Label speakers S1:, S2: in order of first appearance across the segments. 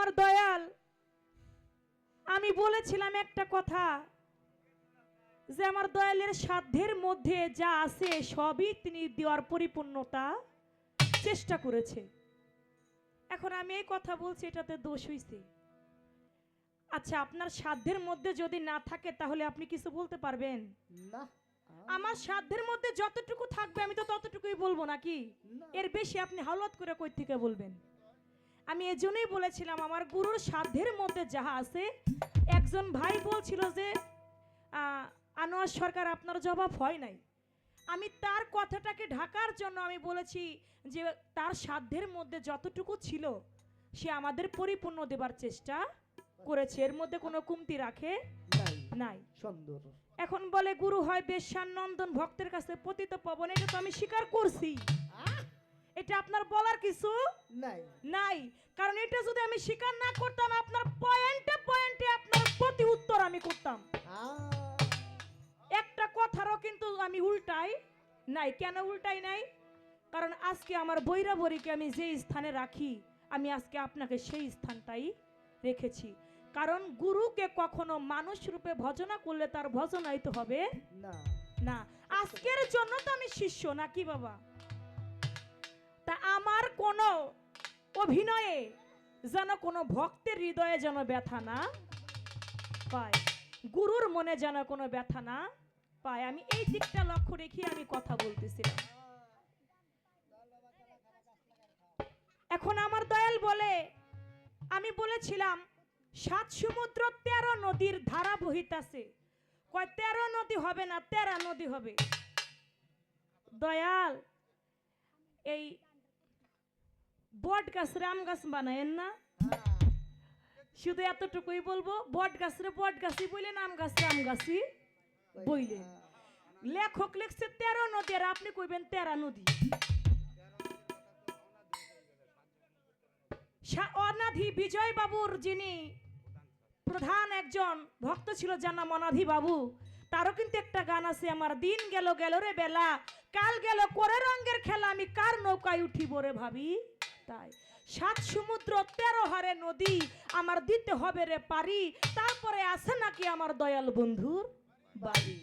S1: আমার দয়াল আমি বলেছিলাম একটা কথা যে আমার দয়ালের সাধ্যের মধ্যে যা আছে সবই তিনি দেওয়ার পরিপূর্ণতা চেষ্টা করেছে। এখন আমি এই কথা বলছি, এটাতে দোষ হইছে? আচ্ছা, আপনার সাধ্যের মধ্যে যদি না থাকে তাহলে আপনি কিছু বলতে পারবেন
S2: না?
S1: আমার সাধ্যের মধ্যে যতটুকু থাকবে আমি তো ততটুকুই বলবো নাকি? এর বেশি আপনি হাওলাত করে কই থেকে বলবেন? আমি এজন্যই বলেছিলাম আমার গুরুর সাধ্যের মধ্যে যাহা আছে। একজন ভাই বলছিল যে আনোয়ার সরকার আপনার জবাব হয় নাই। আমি তার কথাটাকে ঢাকার জন্য আমি বলেছি যে তার সাধ্যের মধ্যে যতটুকু ছিল সে আমাদের পরিপূর্ণ দেবার চেষ্টা করেছে, এর মধ্যে কোনো কমতি রাখে নাই।
S2: সুন্দর।
S1: এখন বলে গুরু হয় বেশ্যার নন্দন, ভক্তের কাছে পতিত পবন, এটা তো আমি স্বীকার করছি। এটা আপনার বলার কিছু
S2: নাই
S1: নাই, কারণ এটা যদি আমি স্বীকার না করতাম আপনার পয়েন্টে পয়েন্টে আপনার প্রতি উত্তর আমি করতাম। একটা কথারও কিন্তু আমি উল্টাই নাই। কেন উল্টাই নাই? কারণ আজকে আমার বৈরাবরীকে আমি যে স্থানে রাখি আমি আজকে আপনাকে সেই স্থানটাই রেখেছি। কারণ গুরুকে কখনো মানুষ রূপে ভজনা করলে তার ভজনাইতে হবে
S2: না।
S1: না। আজকের জন্য তো আমি শিষ্য নাকি বাবা? তা আমার কোনো অভিনয়ে যেন কোনো ভক্তের হৃদয়ে যেন ব্যথা না পায়, গুরুর মনে যেন কোনো ব্যথা না পায়, আমি এই দিকটা লক্ষ্য রেখে আমি কথা বলতেছিলাম। এখন আমার দয়াল বলে, আমি বলেছিলাম 7 সমুদ্র 13 নদীর ধারা বহিতাছে। কয় 13 নদী হবে না, 13 নদী হবে। দয়াল এই বট গাছ রাম গাছ বানায়েন না, শুধু এতটুকুই বলবো, বট গাছরে বট গাছই বললেন, আম গাছ রাম গাছই বললেন। লেখক লিখছে 13 নদী আর আপনি কইবেন 13 নদী। অনাধি বিজয় বাবুর যিনি প্রধান একজন ভক্ত ছিল যার নাম অনাধি বাবু, তারও কিন্তু একটা গান আছে, আমার দিন গেল গেল রে বেলা, কাল গেল করে রঙের খেলা, আমি কার নৌকায় উঠিব রে ভাবি তাই। 7 সমুদ্র 13 হারে নদী আমার দিতে হবে রে পারি, তারপরে আছে নাকি আমার দয়াল বন্ধুর বাড়ি।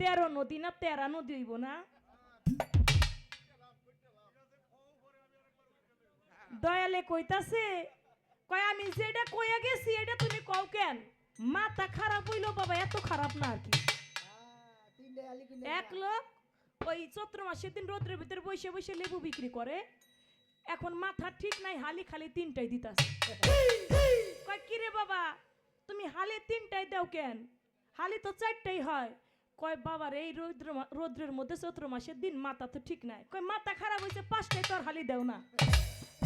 S1: 13 নদী না 13 নদী হইব না? দয়ালে কইতাছে, কয় আমি যেটা কইয়া গেছি এটা তুমি কও কেন? মাথা খারাপ হইলো বাবা, এত খারাপ না আর কি। এক লোক ওই চৈত্র মাসের দিন রোদ্রের ভিতরে বসে বসে লেবু বিক্রি করে, এখন মাথা ঠিক নাই, হালি খালি 3টাই দিতাছে। কয় কি রে বাবা তুমি হালি 3টাই দাও কেন? হালি তো 4টাই হয়। কয় বাবা রে এই রোদ্রের মধ্যে চৈত্র মাসের দিন মাথা তো ঠিক নাই। কয় মাথা খারাপ হয়েছে 5টাই তো আর হালি দেও না।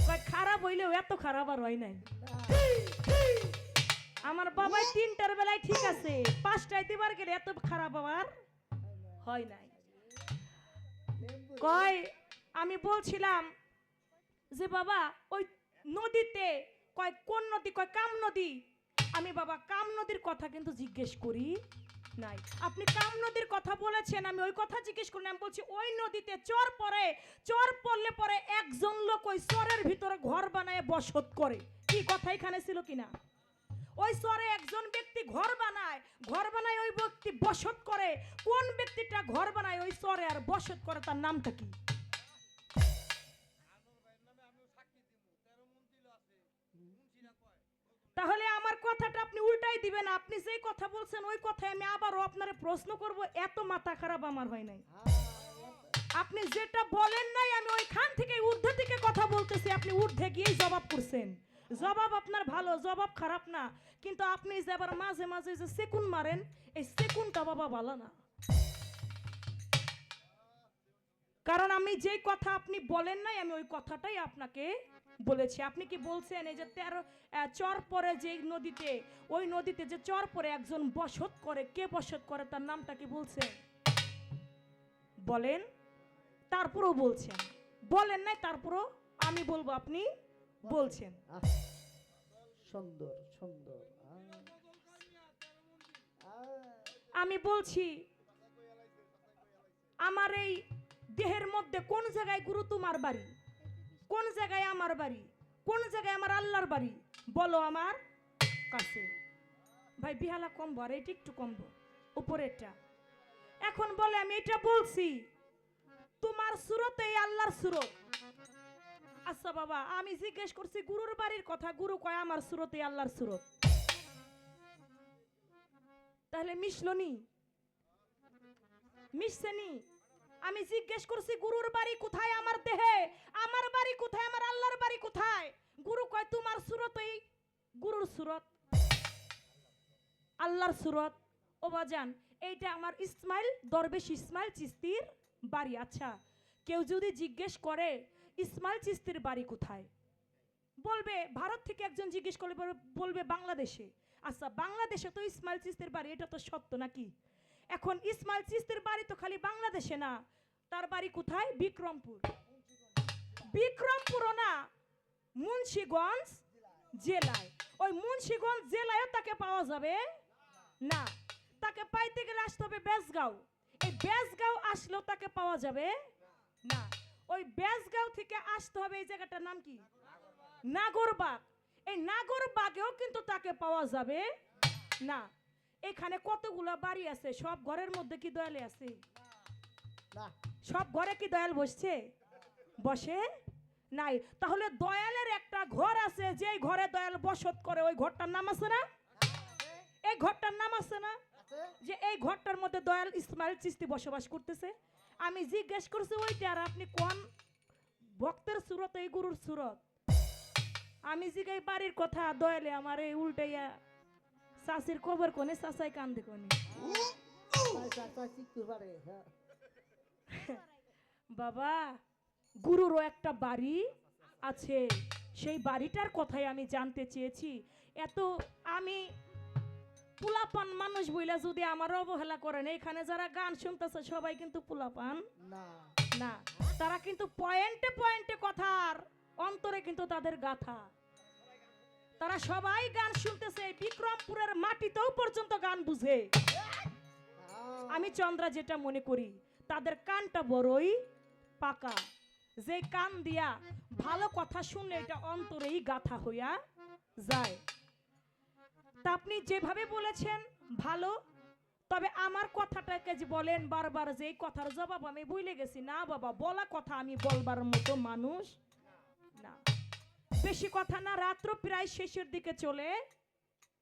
S1: কয় খারাপ হইলেও এত খারাপ আর হয় নাই। আমার বাবাই 3টার বেলায় ঠিক আছে, 5টায় দিবার গেলে এত খারাপ আবার হয় নাই। কয় আমি বলছিলাম যে বাবা ওই নদীতে, কয় কোন নদী? কয় কাম নদী। আমি বাবা কাম নদীর কথা কিন্তু জিজ্ঞেস করি নাই, আপনি কাম নদীর কথা বলেছেন, আমি ওই কথা জিজ্ঞেস করি না। আমি বলছি ওই নদীতে চর পড়ে, চর পড়লে পরে একজন লোক ওই চরের ভিতরে ঘর বানায় বসত করে। কি কথা এখানে ছিল কিনা? ওই চরে একজন ব্যক্তি ঘর বানায়, ঘর বানায় ওই ব্যক্তি বসত করে। কোন ব্যক্তিটা ঘর বানায় ওই চরে আর বসত করে তার নামটা কি? তাহলে আমার কথাটা আপনি উল্টাই দিবেন। আপনি যেই কথা বলছেন ওই কথায় আমি আবারও আপনারে প্রশ্ন করব, এত মাথা খারাপ আমার হয় নাই। আপনি যেটা বলেন নাই আমি ওইখান থেকে ঊর্ধ্বে থেকে কথা বলতেছি, আপনি ঊর্ধ্বে গিয়েই জবাব করছেন। জবাব আপনার ভালো, জবাব খারাপ না, কিন্তু আপনি যে আবার মাঝে মাঝে যে সেকুন মারেন, এই সেকুনটা বাবা ভালো না। কারণ আমি যেই কথা আপনি বলেন নাই আমি ওই কথাটাই আপনাকে বলেছি। আপনি কি বলছেন এই যে 13 চর পরে যে নদীতে, ওই নদীতে যে চর পরে একজন বসত করে, কে বসত করে তার নামটা কি বলছেন? বলেন। তারপরও বলছেন, বলেন নাই তারপরও আমি বলবো আপনি বলছেন।
S2: সুন্দর সুন্দর।
S1: আমি বলছি আমার এই দেহের মধ্যে কোন জায়গায় গুরু তোমার বাড়ি, কোন জায়গায় আমার বাড়ি, কোন জায়গায় আমার আল্লাহর বাড়ি? বলো আমার কাছে। ভাই বিহালা কমবো আর এটা একটু কমবো উপরেরটা। এখন বলে আমি এটা বলছি তোমার সুরত এই আল্লাহর সুরত। আচ্ছা বাবা আমি জিজ্ঞেস করছি গুরুর বাড়ির কথা, গুরু কয় আমার সুরত এই আল্লাহর সুরত। তাহলে মিশলনি? মিশছেনি? আমি জিজ্ঞেস করছি গুরুর বাড়ি কোথায় আমার দেহে, আমার বাড়ি কোথায়, আমার আল্লাহর বাড়ি কোথায়? গুরু কয় তোমার সুরত এই গুরুর সুরত, আল্লাহর সুরত। ও বাজান এইটা আমার ইসমাইল দরবেশ ইসমাইল চিস্তির বাড়ি। আচ্ছা কেউ যদি জিজ্ঞেস করে ইসমাইল চিস্তির বাড়ি কোথায়, বলবে ভারত থেকে একজন জিজ্ঞেস করলে বলবে বাংলাদেশে। আচ্ছা বাংলাদেশে তো ইসমাইল চিস্তির বাড়ি, এটা তো সত্য নাকি? এখন ইসমাইল চিস্তির বাড়ি তো খালি বাংলাদেশে না, তার বাড়ি কোথায়? বিক্রমপুর। বিক্রমপুরও না, মুন্সিগঞ্জ জেলায়। ওই মুন্সিগঞ্জ জেলায়ও তাকে পাওয়া যাবে না, তাকে পাইতে গেলে আসতে হবে বেজগাঁও। এই বেজগাঁও আসলেও তাকে পাওয়া যাবে না। ওই বেজগাঁও থেকে আসতে হবে এই জায়গাটার নাম কি? নাগরবাগ। এই নাগরবাগেও কিন্তু তাকে পাওয়া যাবে না। এখানে কতগুলো বাড়ি আছে, সব ঘরের মধ্যে কি দয়ালে আছে? সব ঘরে কি দয়াল বসছে? বসে নাই। তাহলে দয়ালের একটা ঘর আছে, যেই ঘরে দয়াল বসত করে, ওই ঘরটার নাম আছে না? এই ঘরটার নাম আছে না? যে এই ঘরটার মধ্যে দয়াল ইসমাইল চিস্তি বসবাস করতেছে। আমি জিজ্ঞেস করছি ওইটা, আর আপনি কোন ভক্তের সুরত এই গুরুর সুরত? আমি জিগাই বাড়ির কথা, দয়ালে আমার এই উল্টাইয়া চাষির কবর কোনে, চাষাই কান্দে কোনে। বাবা গুরুরও একটা বাড়ি আছে, সেই বাড়িটার কথাই আমি জানতে চেয়েছি। এত আমি পোলাপান মানুষ বইলা যদি আমার অবহেলা করেন, এখানে যারা গান শুনতেছে সবাই কিন্তু পোলাপান না, তারা কিন্তু পয়েন্টে পয়েন্টে কথার অন্তরে কিন্তু তাদের গাথা। তারা সবাই গান শুনতেছে, বিক্রমপুরের মাটিতেও পর্যন্ত গান বুঝে। আমি চন্দ্রা যেটা মনে করি তাদের কানটা বড়ই পাকা, যে কান দিয়া ভালো কথা শুনলে এটা অন্তরেই গাথা হইয়া যায়। তা আপনি যেভাবে বলেছেন ভালো, তবে আমার কথাটাকে যে বলেন বারবার, যে কথার জবাব আমি ভুলে গেছি না বাবা, বলা কথা আমি বলবার মতো মানুষ না। বেশি কথা না, রাত্র প্রায় শেষের দিকে চলে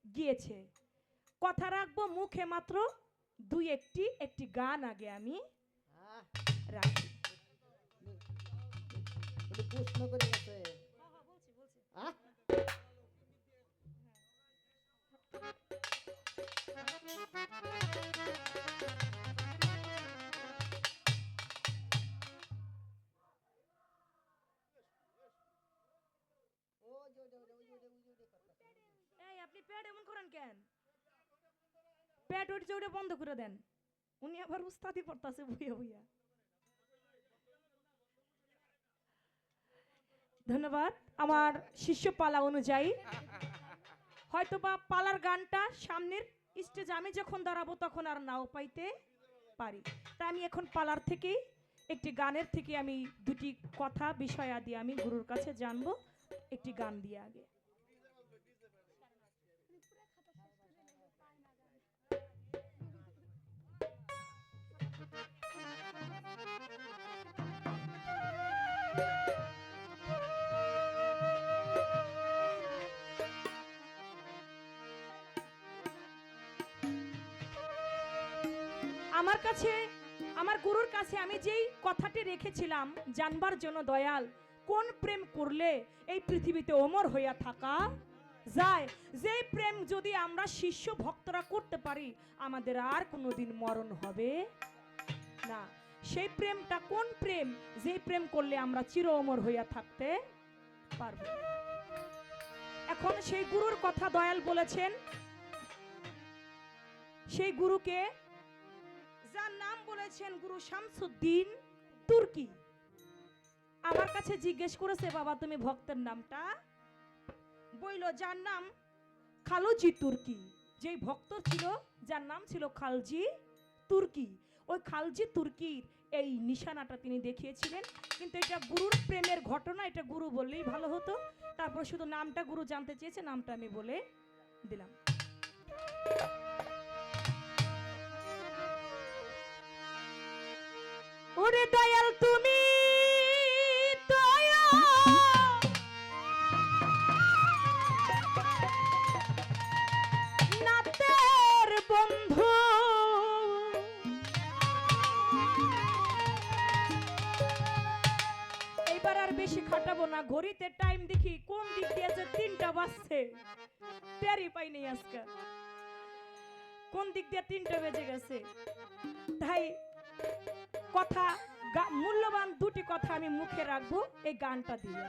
S1: গিয়েছে। কথা রাখবো মুখে মাত্র দুই একটি গান আগে আমি রাখি।
S2: প্রশ্ন করে গেছে।
S1: এই আপনি প্যাড এমন করেন কেন? প্যাড উঠছে, ওটা বন্ধ করে দেন। উনি আবার উস্তাদি পড়তাছে ভুইয়া ভুইয়া। ধন্যবাদ। আমার শিষ্য পালা অনুযায়ী হয়তো বা পালার গানটা সামনের স্টেজ আমি যখন দাঁড়াবো তখন আর নাও পাইতে পারি। তা আমি এখন পালার থেকেই একটি গানের থেকে আমি দুটি কথা বিষয় আদি আমি গুরুর কাছে জানবো, একটি গান দিয়ে আগে। আমার কাছে, আমার গুরুর কাছে আমি যেই কথাটি রেখেছিলাম জানবার জন্য, দয়াল কোন প্রেম করলে এই পৃথিবীতে অমর হইয়া থাকা যায়, যে প্রেম যদি আমরা শিষ্য ভক্তরা করতে পারি আমাদের আর কোনোদিন মরণ হবে না। সেই প্রেমটা কোন প্রেম, যে প্রেম করলে আমরা চির অমর হইয়া থাকতে পারবো। এখন সেই গুরুর কথা দয়াল বলেছেন, সেই গুরুকে যার নাম বলেছেন গুরু শামসুদ্দিন তুর্কি। আমার কাছে জিজ্ঞেস করেছে বাবা তুমি ভক্তের নামটা বইল, যার নাম খালজি তুর্কি। যেই ভক্ত ছিল যার নাম ছিল খালজি তুর্কি, ওই খালজি তুর্কির এই নিশানাটা তিনি দেখিয়েছিলেন। কিন্তু এটা গুরুর প্রেমের ঘটনা, এটা গুরু বললেই ভালো হতো। তারপর শুধু নামটা গুরু জানতে চেয়েছে, নামটা আমি বলে দিলাম। ওরে দয়াল তুমি দয়া নাতের বন্ধু, এইবার আর বেশি খাটাবো না। ঘড়িতে টাইম দেখি কোন দিক দিয়ে যে 3টা বাজছে, টেরই পাইনি আজকে কোন দিক দিয়ে 3টা বেজে গেছে। তাই কথা মূল্যবান দুটি কথা আমি মুখে রাখবো এই গানটা দিয়ে।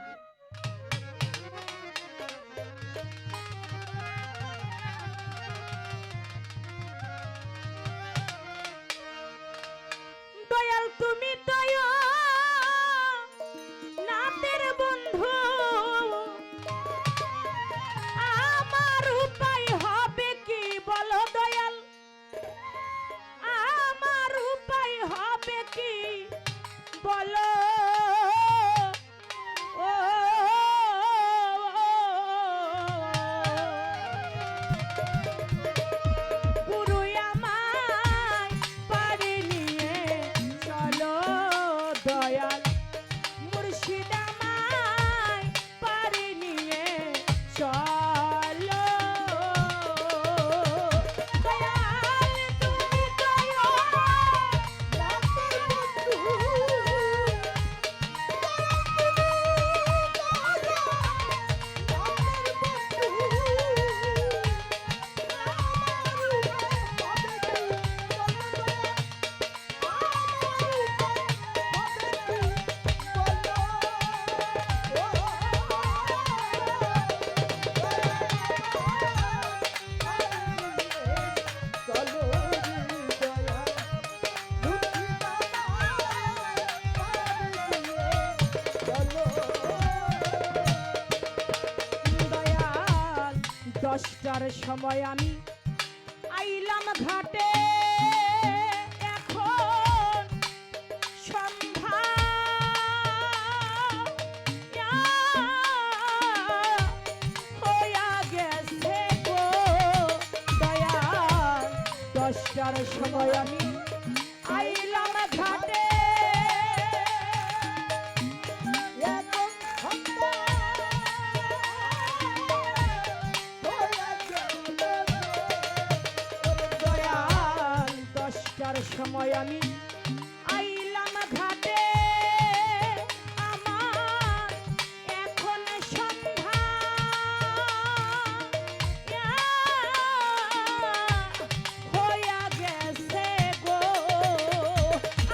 S1: দয়াল তুমি দয়া নাতের বন্ধু, আমার উপায় হবে কি বলো দয়াল, আমার উপায় হবে কি বলো। ও গুরু আমায় পারে নিয়ে চলো দয়াল, মুর্শিদ আমায় পারে নিয়ে চলো। দয়াল তুমি দয়া নাতের বন্ধু, দয়াল 10টার সময় আমি আইলাম ঘাটে, এখন সন্ধ্যা হইয়া গেছে গো। দয়াল 10টার সময় আমি আইলাম ঘাটে, এখন সন্ধ্যা দয়াল 10টার সময় আমি আইলাম ঘাটে, আমার এখন সন্ধ্যা হইয়া গেছে গো।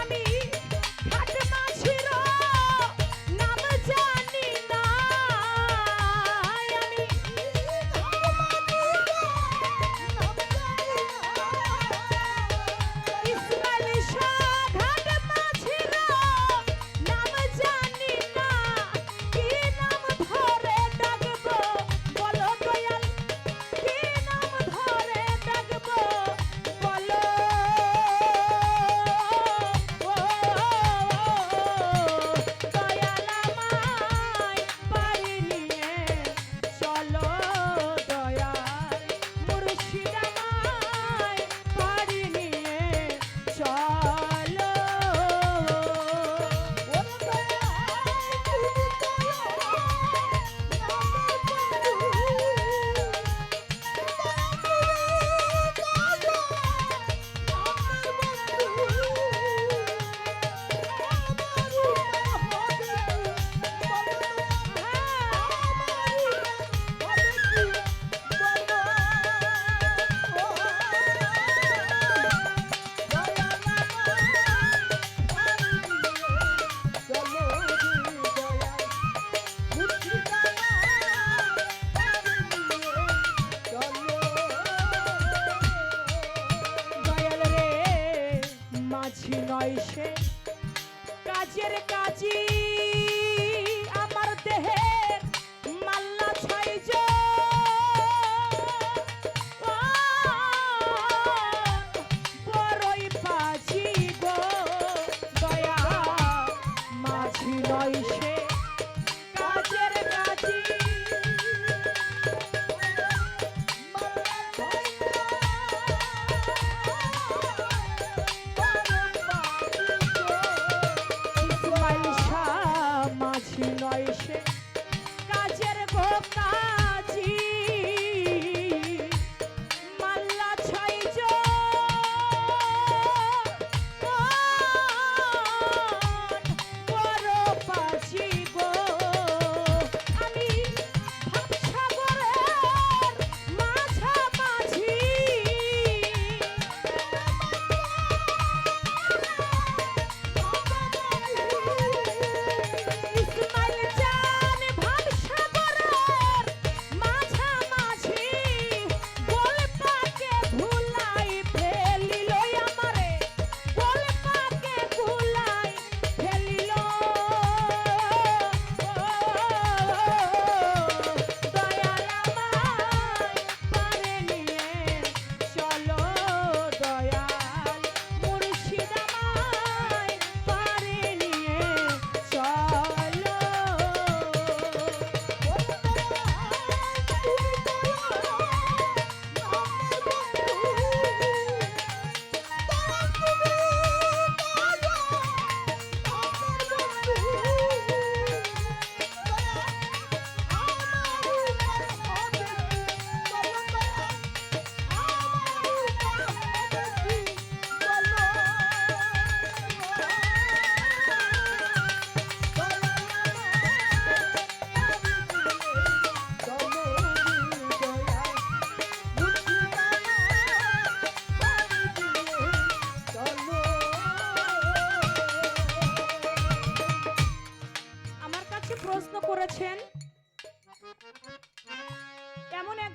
S1: আমি ঘাট মাঝির নাম জানি না, আমি ইসমাইল শাহ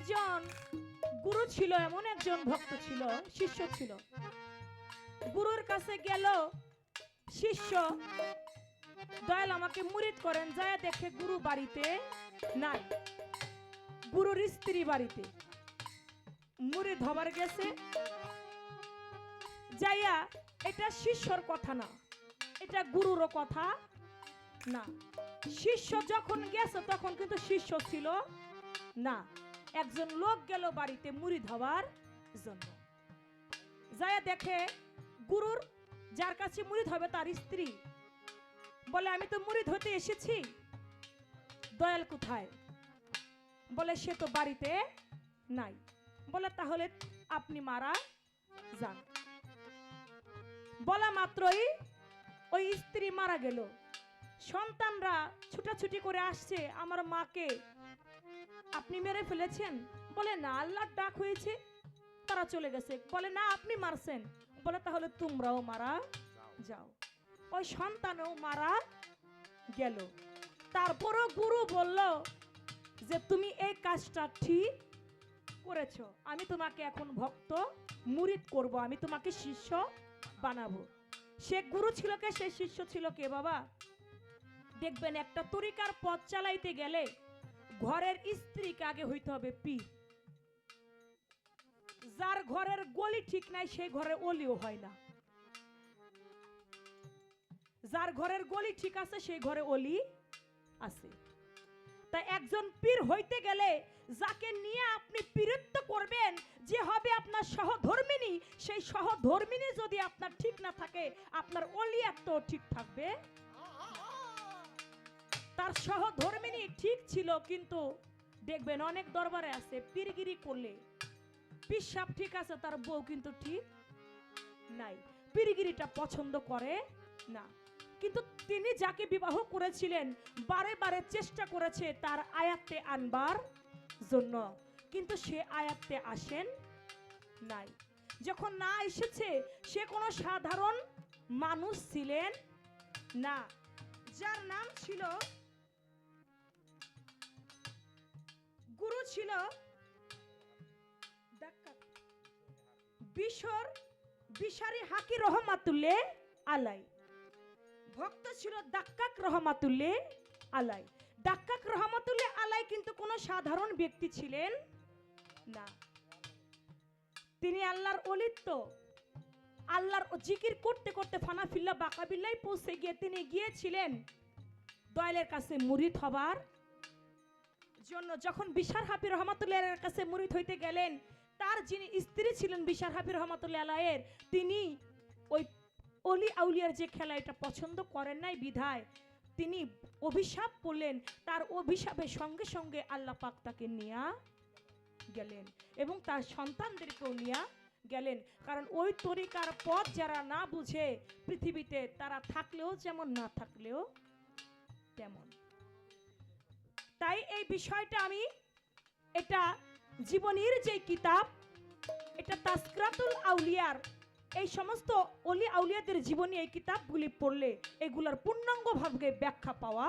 S1: একজন গুরু ছিল, এমন একজন ভক্ত ছিল, শিষ্য ছিল। গুরুর কাছে গেল শিষ্য, দয়াল আমাকে মুরিদ করেন। যায় দেখে গুরু বাড়িতে নাই, গুরুর স্ত্রী বাড়িতে। মুরিদ হবার গেছে, যাইয়া এটা শিষ্যর কথা না, এটা গুরুরও কথা না। শিষ্য যখন গেছে তখন কিন্তু শিষ্য ছিল না, একজন লোক গেল বাড়িতে মুরিদ হবার জন্য। যায় দেখে গুরুর যার কাছে মুরিদ হবে তার স্ত্রী। বলে আমি তো মুরিদ হতে এসেছি, দয়াল কোথায়? বলে সে তো বাড়িতে নাই। বলে তাহলে আপনি মারা যান। বলা মাত্রই ওই স্ত্রী মারা গেল। সন্তানরা ছুটাছুটি করে আসছে, আমার মাকে আপনি মেরে ফেলেছেন? বলে না, আল্লাহর ডাক হয়েছে, তারা চলে গেছে। বলে না, আপনি মারছেন। বলে তাহলে তোমরাও মারা যাও। ওই সন্তানও মারা গেল। তারপরও গুরু বলল যে তুমি এই কাজটা ঠিক করেছ, আমি তোমাকে এখন ভক্ত মুরিদ করব, আমি তোমাকে শিষ্য বানাবো। সে গুরু ছিল কে, সে শিষ্য ছিল কে বাবা? দেখবেন একটা তরিকার পথ চালাইতে গেলে ঘরের স্ত্রীকে আগে হইতে হবে পীর। যার ঘরের গলি ঠিক নাই সেই ঘরে অলিও হয় না, যার ঘরের গলি ঠিক আছে সেই ঘরে অলি আছে। তাই একজন পীর হইতে গেলে যাকে নিয়ে আপনি পীরত্ব করবেন, যে হবে আপনার সহধর্মিনী, সেই সহধর্মিনী যদি আপনার ঠিক না থাকে, আপনার অলিয়াত্ব ঠিক থাকবে। তার সহধর্মিনী ঠিক ছিল, কিন্তু দেখবেন অনেক দরবারে আছে পীরগিরি করলে পিসাব ঠিক আছে, তার বউ কিন্তু ঠিক নাই, পীরগিরিটা পছন্দ করে না। কিন্তু তিনি যাকে বিবাহ করেছিলেন বারে বারে চেষ্টা করেছে তার আয়াতে আনবার জন্য, কিন্তু সে আয়াতে আসেন নাই। যখন না এসেছে, সে কোনো সাধারণ মানুষ ছিলেন না, যার নাম ছিল গুরু ছিল বিশারি হাকি রহমাতুল্লাহ আলাই, ভক্ত ছিল দাক্কাক রহমাতুল্লাহ আলাই। দাক্কাক রহমাতুল্লাহ আলাই কিন্তু কোনো সাধারণ ব্যক্তি ছিলেন না, তিনি আল্লাহর অলিত্ব। আল্লাহর জিকির করতে করতে ফানাফিল্লা বাকাবিল্লায় পৌঁছে গিয়ে তিনি গিয়েছিলেন দয়ালের কাছে মুরিদ হবার জন্য। যখন বিশার হাফি রহমাতুল্লাহের কাছে মুরিদ হইতে গেলেন, তার যিনি স্ত্রী ছিলেন বিশার হাফি রহমাতুল্লাহ আলাইয়ের, তিনি ওই অলি আউলিয়ার যে খেলা এটা পছন্দ করেন নাই বিধায় তিনি অভিশাপ করলেন। তার অভিশাপের সঙ্গে সঙ্গে আল্লাহ পাক তাকে নিয়ে গেলেন এবং তার সন্তানদেরকেও নিয়ে গেলেন। কারণ ওই তরিকার পথ যারা না বুঝে পৃথিবীতে, তারা থাকলেও যেমন না থাকলেও তেমন। তাই এই বিষয়টা আমি, এটা জীবনীর যে কিতাব, এটা তাসকিরাতুল আউলিয়ার, এই সমস্ত অলি আউলিয়াদের জীবনী এই কিতাবগুলি পড়লে এগুলার পূর্ণাঙ্গ ভাবে ব্যাখ্যা পাওয়া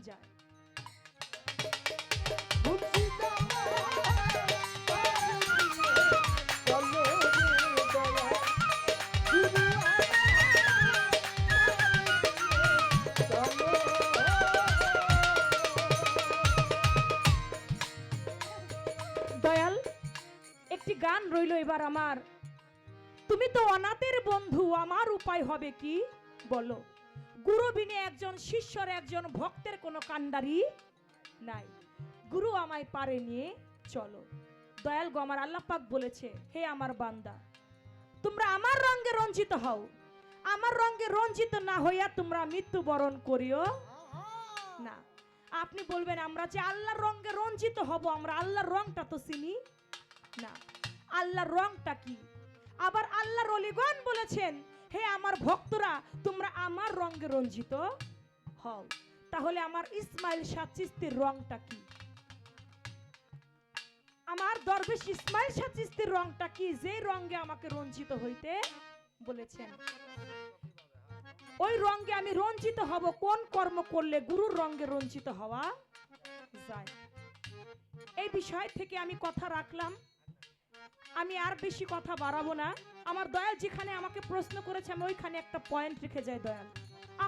S1: যায়। দয়াল একটি গান রইল এবার আমার। তুমি তো অনাথের বন্ধু, আমার উপায় হবে কি বলো? গুরু বিনে একজন শিষ্যর, একজন ভক্তের কোনো কান্ডারি নাই, গুরু আমায় পারে নিয়ে চলো। দয়াল গো, আমার আল্লাহ পাক বলেছে, হে আমার বান্দা, তোমরা আমার রঙে রঞ্জিত হও, আমার রঙে রঞ্জিত না হইয়া তোমরা মৃত্যুবরণ করিও না। আপনি বলবেন আমরা যে আল্লাহর রঙে রঞ্জিত হব, আমরা আল্লাহর রংটা তো চিনি না, আল্লাহর রংটা কি? আবার আল্লাহর ওলিগণ বলেছেন, হে আমার ভক্তরা, তোমরা আমার রঙে রঞ্জিত হও। তাহলে আমার ইসমাইল শাহ চিশতির রংটা কি? আমার দরবেশ ইসমাইল শাহ চিশতির রংটা কি, যে রঙে আমাকে রঞ্জিত হইতে বলেছেন? ওই রঙে আমি রঞ্জিত হব কোন কর্ম করলে গুরুর রঙে রঞ্জিত হওয়া যায়? এই বিষয় থেকে আমি কথা রাখলাম, আমি আর বেশি কথা বাড়াবো না। আমার দয়াল যেখানে আমাকে প্রশ্ন করেছে আমি ওইখানে একটা পয়েন্ট রেখে যাই। দয়াল,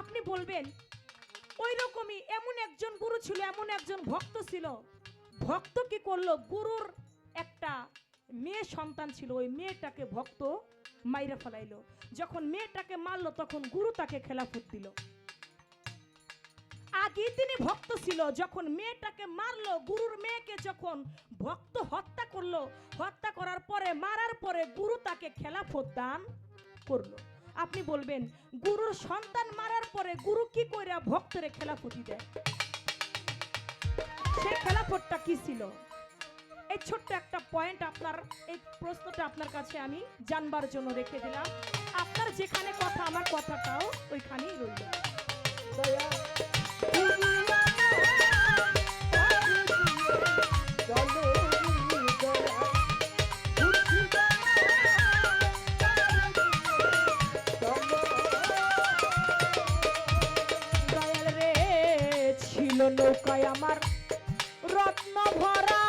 S1: আপনি বলবেন ওই রকমই এমন একজন গুরু ছিল, এমন একজন ভক্ত ছিল। ভক্ত কি করলো, গুরুর একটা মেয়ে সন্তান ছিল, ওই মেয়েটাকে ভক্ত মাইরা ফেলাইলো। যখন মেয়েটাকে মারলো তখন গুরু তাকে খেলাফত দিল। আগে তিনি ভক্ত ছিল, যখন মেয়েটাকে মারলো, গুরুর মেয়েকে যখন ভক্ত হত্যা করলো, হত্যা করার পরে মারার পরে গুরু তাকে খেলাফত দান করলো। আপনি বলবেন গুরুর সন্তান মারার পরে গুরু কি কইরা ভক্তরে খেলাফতি দেয়? সেই খেলাফতটা কি ছিল? এই ছোট্ট একটা পয়েন্ট, আপনার এই প্রশ্নটা আপনার কাছে আমি জানবার জন্য রেখে দিলাম। আপনার যেখানে কথা আমার কথাটাও ওইখানেই রইল।
S2: দয়া তুমি আমার পারে দিয়ে চলো দয়া বুঝি চলো।
S1: দয়াল রে, ছিল নৌকায় আমার রত্ন ভরা,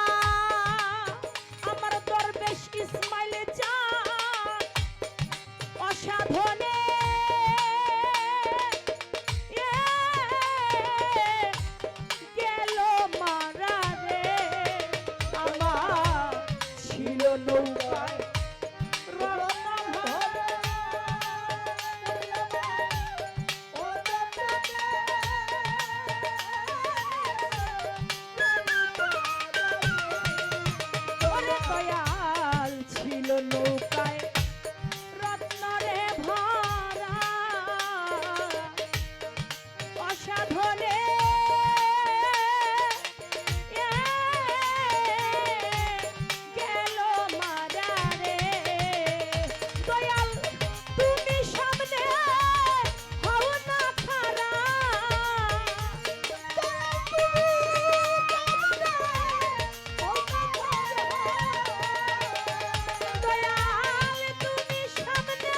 S1: আমার দরবেশ ইসমাইল চাঁদ অসাধনে গেল মারা রে। আমার ছিল নৌকায় রত্ন ভরা। ওরে দয়াল, ছিল নৌকায় রত্নরে ভরা, অসাধনে গেল মারা রে। দয়াল, তুমি সামনে হও না খারা, দয়াল তুমি সামনে।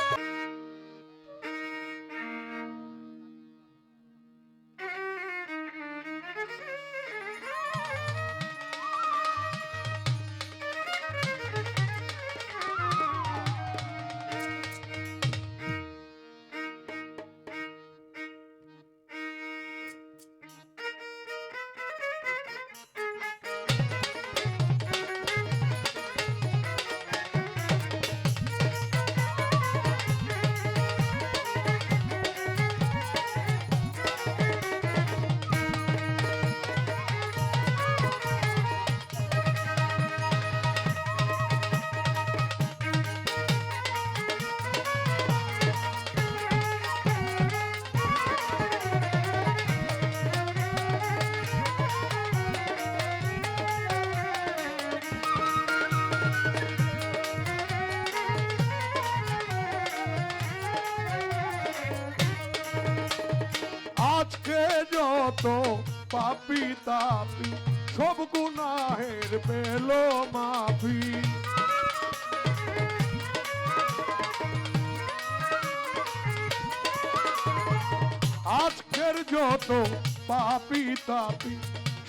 S3: আজকে যত পাপি তাপি সব গুনাহের পেল মাফি। আজকের যত পাপি তাপি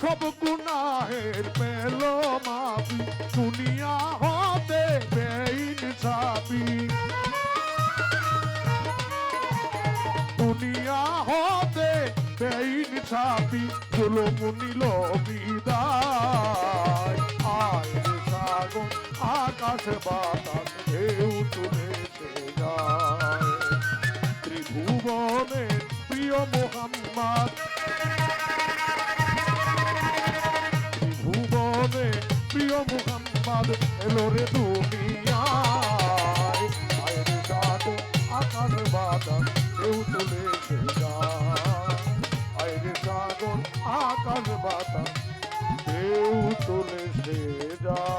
S3: সব গুনাহের পেল মাফি। দুনিয়া হতে বেইনসাফি, দুনিয়া হতে বেইনসাফি, জুলুম নিল বিদায়। আয় রে সাগর আকাশ বাতাস ঢেউ তুলেছে যায়। ত্রিভুবনে প্রিয় মোহাম্মদ, ত্রিভুবনে প্রিয় মোহাম্মদ এলো রে দুনিয়ায়। আয় রে সাগর আকাশ বাতাস ঢেউ তুলেছে যায়। আয় রে সাগর আকাশ বাতাস ঢেউ তুলেছে যায়।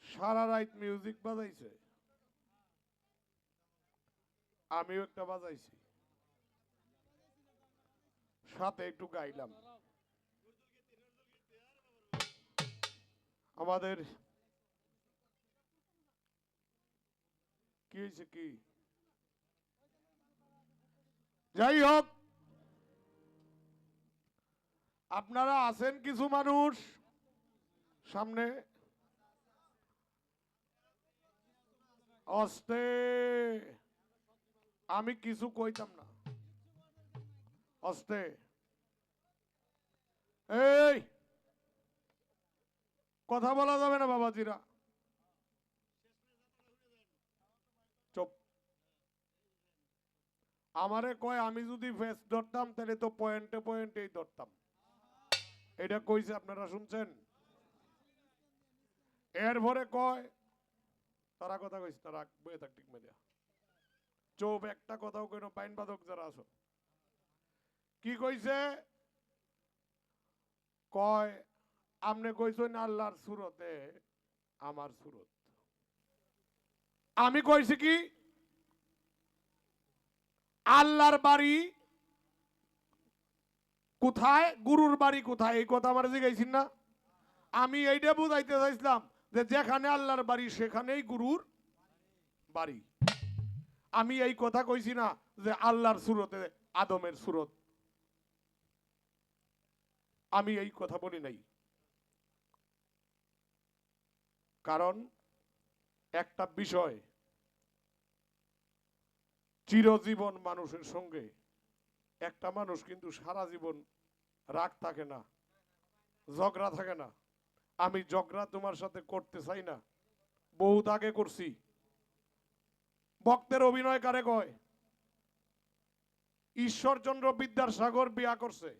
S3: সারা রাত মিউজিক বাজাইছে, আমিও একটা বাজাইছি, সাথে একটু গাইলাম। আমাদের কি হয়েছে কি যাই হোক, আপনারা আছেন কিছু মানুষ সামনে, অস্তে আমি কিছু কইতাম না, অস্তে এই কথা বলা যাবে না বাবাজিরা, চুপ। আমারে কয় আমি যদি ফেস ধরতাম তাহলে তো পয়েন্টে পয়েন্টেই ধরতাম, এটা কইছে আপনারা শুনছেন। এরপরে কয় তারা কথা কইছে, তারা বয়ে থাক ঠিক মেরিয়া চোপ, একটা কথাও কইনো পাইন বাদক যারা আছো, কি কইছে, কয় আমনে কইছেন আল্লাহর সুরতে আমার সুরত, আমি কইছি কি আল্লাহর বাড়ি কোথায়, গুরুর বাড়ি কোথায়, এই কথা আমার জিজ্ঞাসিন না। আমি এইটা বুঝাইতে চাইছিলাম যে যেখানে আল্লাহর বাড়ি সেখানেই গুরুর বাড়ি। আমি এই কথা কইছি না যে আল্লাহর সুরতে আদমের সুরত, আমি এই কথা বলি নাই। কারণ একটা বিষয়, চিরজীবন মানুষের সঙ্গে একটা মানুষ কিন্তু সারা জীবন রাগ থাকে না, ঝগড়া থাকে না। আমি ঝগড়া তোমার সাথে করতে চাই না, বহুত আগে করছি। ভক্তের অভিনয় কারে কয়? ঈশ্বরচন্দ্র বিদ্যাসাগর বিয়া করছে,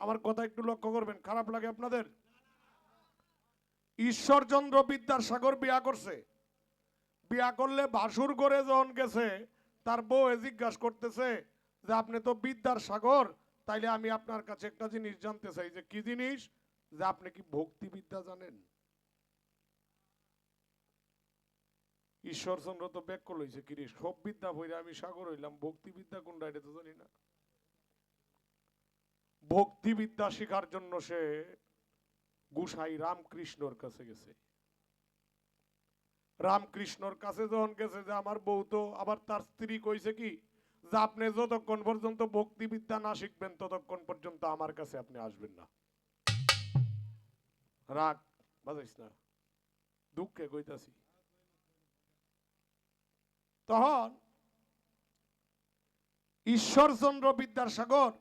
S3: আমার কথা একটু লক্ষ্য করবেন, খারাপ লাগে আপনাদের? ঈশ্বরচন্দ্র বিদ্যাসাগর বিয়া করছে, বিয়া করলে ভাসুর করে যখন গেছে তার বউ জিজ্ঞাসা করতেছে যে আপনি তো বিদ্যার সাগর, তাইলে আমি আপনার কাছে একটা জিনিস জানতে চাই, যে কি জিনিস, যে আপনি কি ভক্তিবিদ্যা জানেন? ঈশ্বরচন্দ্র তো ব্যাক লইছে, কি রে সব বিদ্যা বইরা আমি সাগর হইলাম, ভক্তিবিদ্যা কোনটা এটা তো জানি না। ভক্তিবিদ্যা শেখার জন্য সে গুসাই রামকৃষ্ণর কাছে গেছে। রামকৃষ্ণর কাছে যখন গেছে, যে আমার বউ তো, আবার তার স্ত্রী কইছে কি, যে আপনি যতক্ষণ পর্যন্ত ভক্তিবিদ্যা না শিখবেন ততক্ষণ পর্যন্ত আমার কাছে আপনি আসবেন না। রাগ বাজাইস না, দুঃখে কইতাছি। তখন ঈশ্বরচন্দ্র বিদ্যাসাগর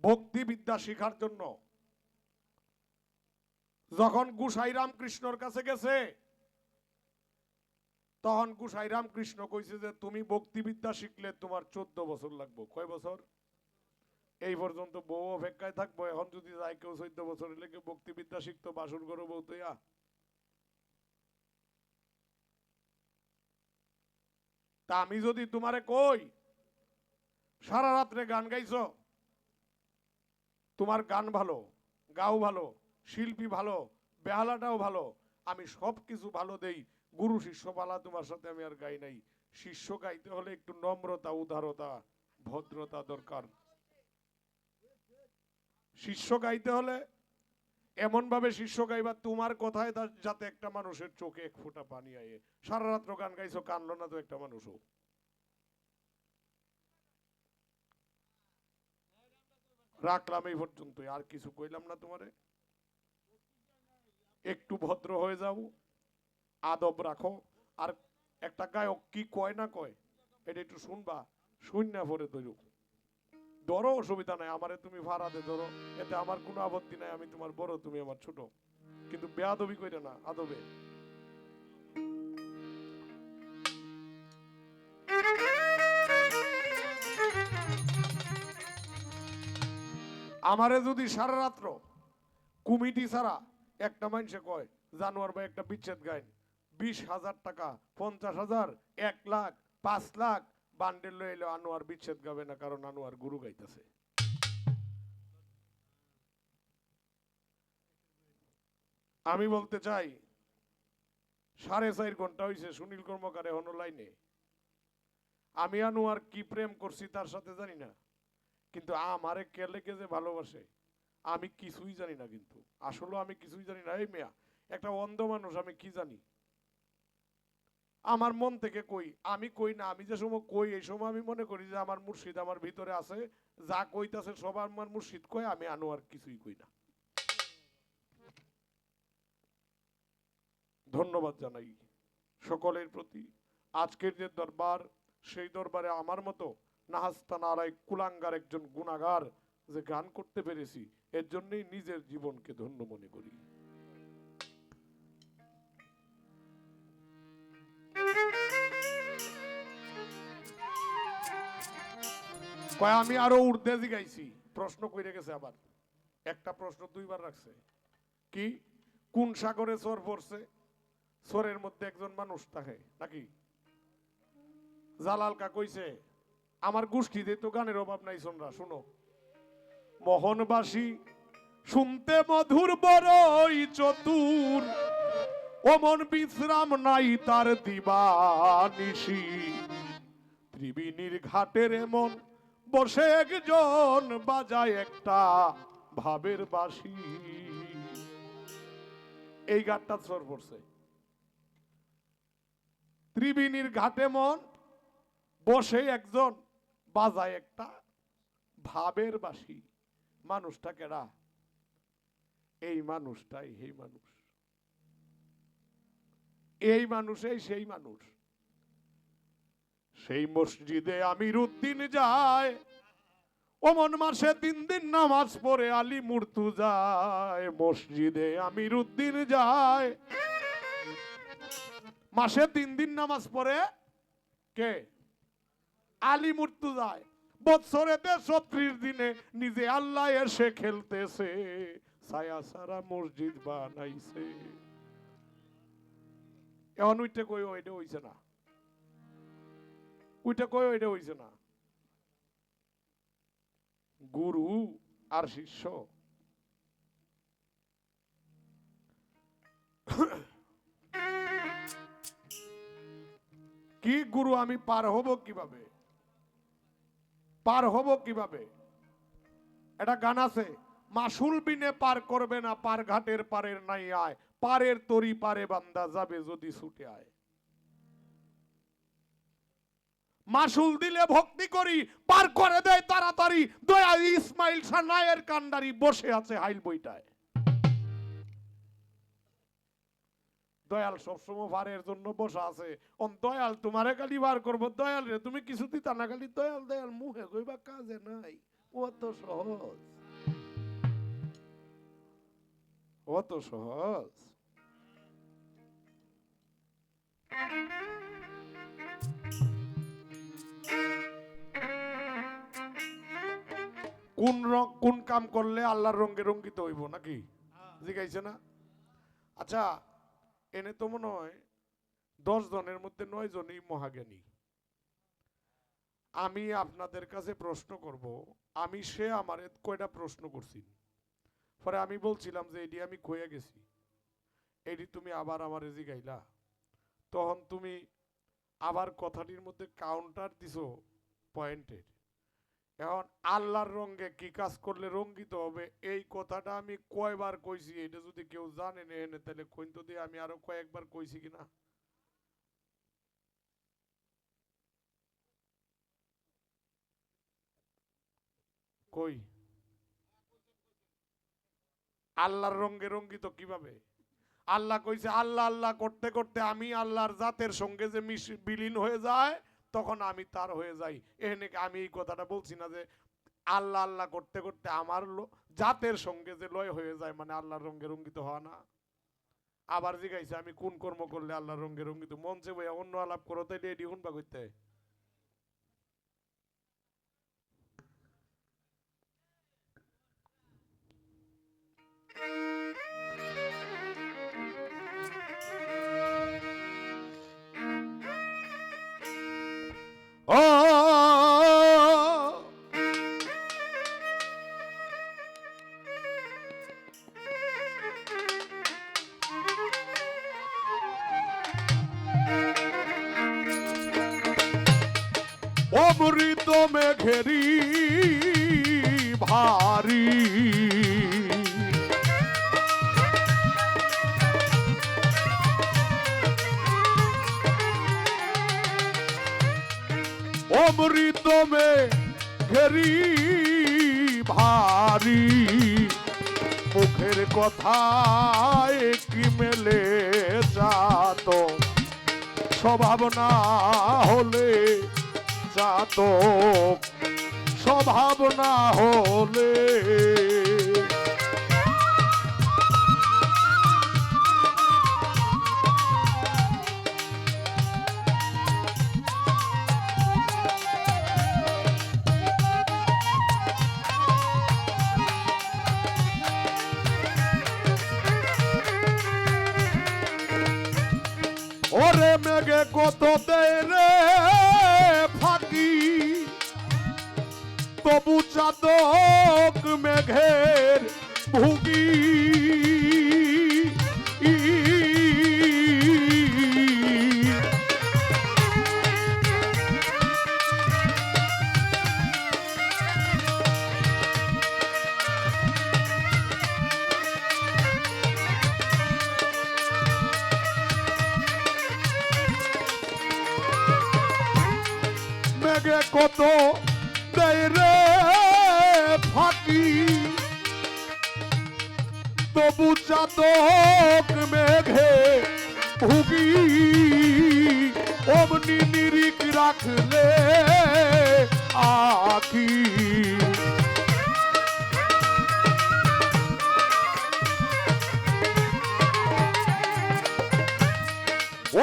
S3: ভক্তিবিদ্যা শিখার জন্য যখন গুসাই রামকৃষ্ণর কাছে গেছে, তখন গুসাই রামকৃষ্ণ কইছে যে তুমি ভক্তিবিদ্যা শিখলে তোমার 14 বছর লাগবে। কয় বছর? এই পর্যন্ত বউ অপেক্ষায় থাকবো, এখন যদি যাই কেউ 14 বছরের লেগে ভক্তিবিদ্যা শিখতো, বাসুর করো বউ তো। তা আমি যদি তোমারে কই সারা রাত্রে গান গাইছো, তোমার গান ভালো, গাও ভালো, শিল্পী ভালো, বেহালাটাও ভালো, আমি সব কিছু ভালো দেই, গুরু শিষ্য পালা তোমার সাথে আমি আর গাই নাই। শিষ্য গাইতে হলে একটু নম্রতা, উদারতা, ভদ্রতা দরকার। শিষ্য গাইতে হলে এমন ভাবে শিষ্য গাইবা তোমার কথায় যাতে একটা মানুষের চোখে এক ফোঁটা পানি আয়ে। সারা রাত্র গান গাইছো, কানলো না তো একটা মানুষও। রাখলাম এই পর্যন্তই, আর কিছু কইলাম না তোমারে। একটু ভদ্র হয়ে যাও, আদব রাখো। আর একটা গায়ক কি কয় না কয় এটা একটু শুনবা, শূন্য পরে ধরো, ধরো অসুবিধা নাই, আমারে তুমি ভাড়াতে ধরো, এতে আমার কোনো আপত্তি নাই, আমি তোমার বড়, তুমি আমার ছোট, কিন্তু বেয়াদবি কইরে না, আদবে। আমারে যদি সারা রাত্র কমিটি ছাড়া একটা মানুষে কয় জানোয়ার ভাই একটা বিচ্ছেদ গাইন, 20,000 টাকা, 50,000, 1 লাখ, 5 লাখ বান্ডেল লয়ে এলো, আনোয়ার বিচ্ছেদ গাবে না, কারণ আনোয়ার গুরু গাইতেছে। আমি বলতে চাই 4.5 ঘন্টা হয়েছে, সুনীল কর্মকার এখনো লাইনে। আমি আনোয়ার কি প্রেম করছি তার সাথে জানি না, কিন্তু আমারে কেলেকে যে ভালোবাসে আমি কিছুই জানি না, কিন্তু আসলে আমি কিছুই জানি না। এই মেয়া একটা অন্ধ মানুষ, আমি কি জানি? আমার মন থেকে কই, আমি কই না, আমি যে সময় কই এই সময় আমি মনে করি যে আমার মুর্শিদ আমার ভিতরে আছে, যা কইতাছে সব আমার মুর্শিদ কয়, আমি আনোয়ার কিছুই কই না। ধন্যবাদ জানাই সকলের প্রতি। আজকের যে দরবার, সেই দরবারে আমার মতো নাহাস্তা নারায় কুলাঙ্গার একজন গুণাগার যে গান করতে পেরেছি, এর জন্যই নিজের জীবনকে ধন্য মনে করি। কয় আমি আরো উর্দে গাইছি, প্রশ্ন কইরে গেছে, আবার একটা প্রশ্ন দুইবার রাখছে, কি কোন সাগরে চর পড়ছে, চরের মধ্যে একজন মানুষ থাকে নাকি? জালাল কা কইছে আমার গোষ্ঠীতে তো গানের অভাব নাই, শোনরা শুনো। মোহনবাসী শুনতে মধুর বড়ই চতুর, অমন বিশ্রাম নাই তার দিবানিশি, ত্রিবেণীর ঘাটের এমন বসে একজন বাজায় একটা ভাবের বাঁশি। এই গানটা সর পড়ছে। ত্রিবেণীর ঘাটে মন বসে একজন বাজায় একটা ভাবের বাঁশি। মানুষটা কেডা? এই মানুষটাই এই মানুষ, এই মানুষই সেই মানুষ। সেই মসজিদে আমির উদ্দিন যায়, ওমন মাসে 3 দিন নামাজ পড়ে আলী মুর্তুজায়। মসজিদে আমির উদ্দিন যায়, মাসে 3 দিন নামাজ পড়ে কে? আলী মুর্তুজায়। বছরেতে 36 দিনে নিজে আল্লাহ এসে খেলতেছে, ছায়া সারা মসজিদ বানাইছে। এখন উইটা কই ওইটা হইছে না, ওইটা কই ওইটা হইছে না। গুরু আর শিষ্য, কি গুরু আমি পার হব কিভাবে, পার হব কিভাবে? এটা গান আছে, মাসুল বিনে পার করবে না, পার ঘাটের পারের নাই আয়, পারের তরি পারে বান্দা যাবে যদি ছুটে আয়। মাসুল দিলে ভক্তি করি, পার করে দেয় তাড়াতাড়ি, দয়া ইসমাইল শাহ নায়ের কান্ডারি বসে আছে হাইল বইটায়। দয়াল সবসময় ভারের জন্য বসা আছে। দয়াল তোমারে খালি বার করবো, দয়াল রে তুমি কিছু দিতা না, খালি দয়াল দয়াল মুখে কইবা কাজে নাই। অত সহজ, অত সহজ। কোন কাম করলে আল্লাহর রঙে রঙ্গিত হইব নাকি জিজ্ঞাইছে না? আচ্ছা, এনে তো মনে হয় 10 জনের মধ্যে 9 জনই মহাজ্ঞানী। আমি আপনাদের কাছে প্রশ্ন করব, আমি সে আমারে কয়টা প্রশ্ন করছি, পরে আমি বলছিলাম যে এডি আমি কইয়া গেছি, এডি তুমি আবার আমারে জিগাইলা, তখন তুমি আবার কথাটির মধ্যে কাউন্টার দিছো পয়েন্টের। এখন আল্লাহর রঙে কি কাজ করলে রঙ্গিত হবে, এই কথাটা আমি কয়বার কইছি, এটা যদি কেউ জানে না তাহলে কইতো দিয়ে আমি আরো কয়েকবার কইছি কিনা। কই আল্লাহর রঙে রঙ্গিত কিভাবে? আল্লাহ কইছে আল্লাহ আল্লাহ করতে করতে আমি আল্লাহর জাতের সঙ্গে যে বিলীন হয়ে যায়, তখন আমি তার হয়ে যাই। এখানে আমি এই কথাটা বলছি না যে আল্লাহ আল্লাহ করতে করতে আমার জাতের সঙ্গে যে লয় হয়ে যায়, মানে আল্লাহর রঙে রঙ্গিত হওয়া না। আবার জিজ্ঞাসা আমি কোন কর্ম করলে আল্লাহর রঙে রঙ্গিত? মঞ্চে বইয়া অন্য আলাপ করো, তাই রেডি শুনবা করতে। অমৃত মেঘেরি ভারী অমৃত মে ঘেরি ভারী মুখের কথায় কি মেলে যাত স্বভাব না হলে যাত স্বভাব না হলে ওরে মেঘে কত দেয় রে ফাঁকি তবু চাদক মেঘের ভুগি মেঘে কত দেয় রে ফাঁকি তবু চাতক মেঘে ভুগি অমনি নিরিখ রাখলে আখি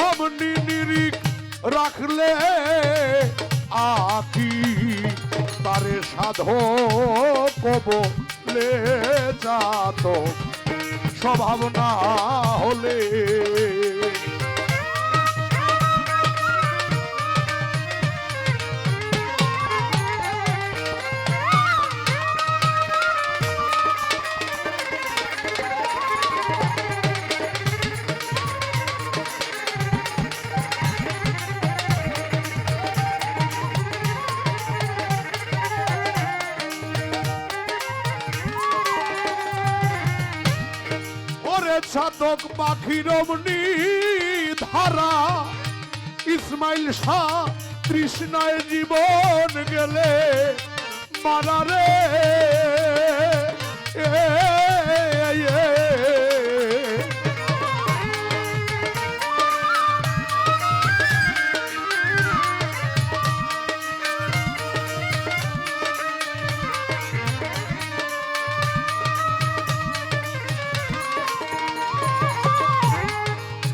S3: অমনি নিরিখ রাখলে আখি তারে সাধক বলে যাত স্বভাব না হলে সাধক পাখির অমনি ধারা ইসমাইল শাহ তৃষ্ণায় জীবন গেলে মারা রে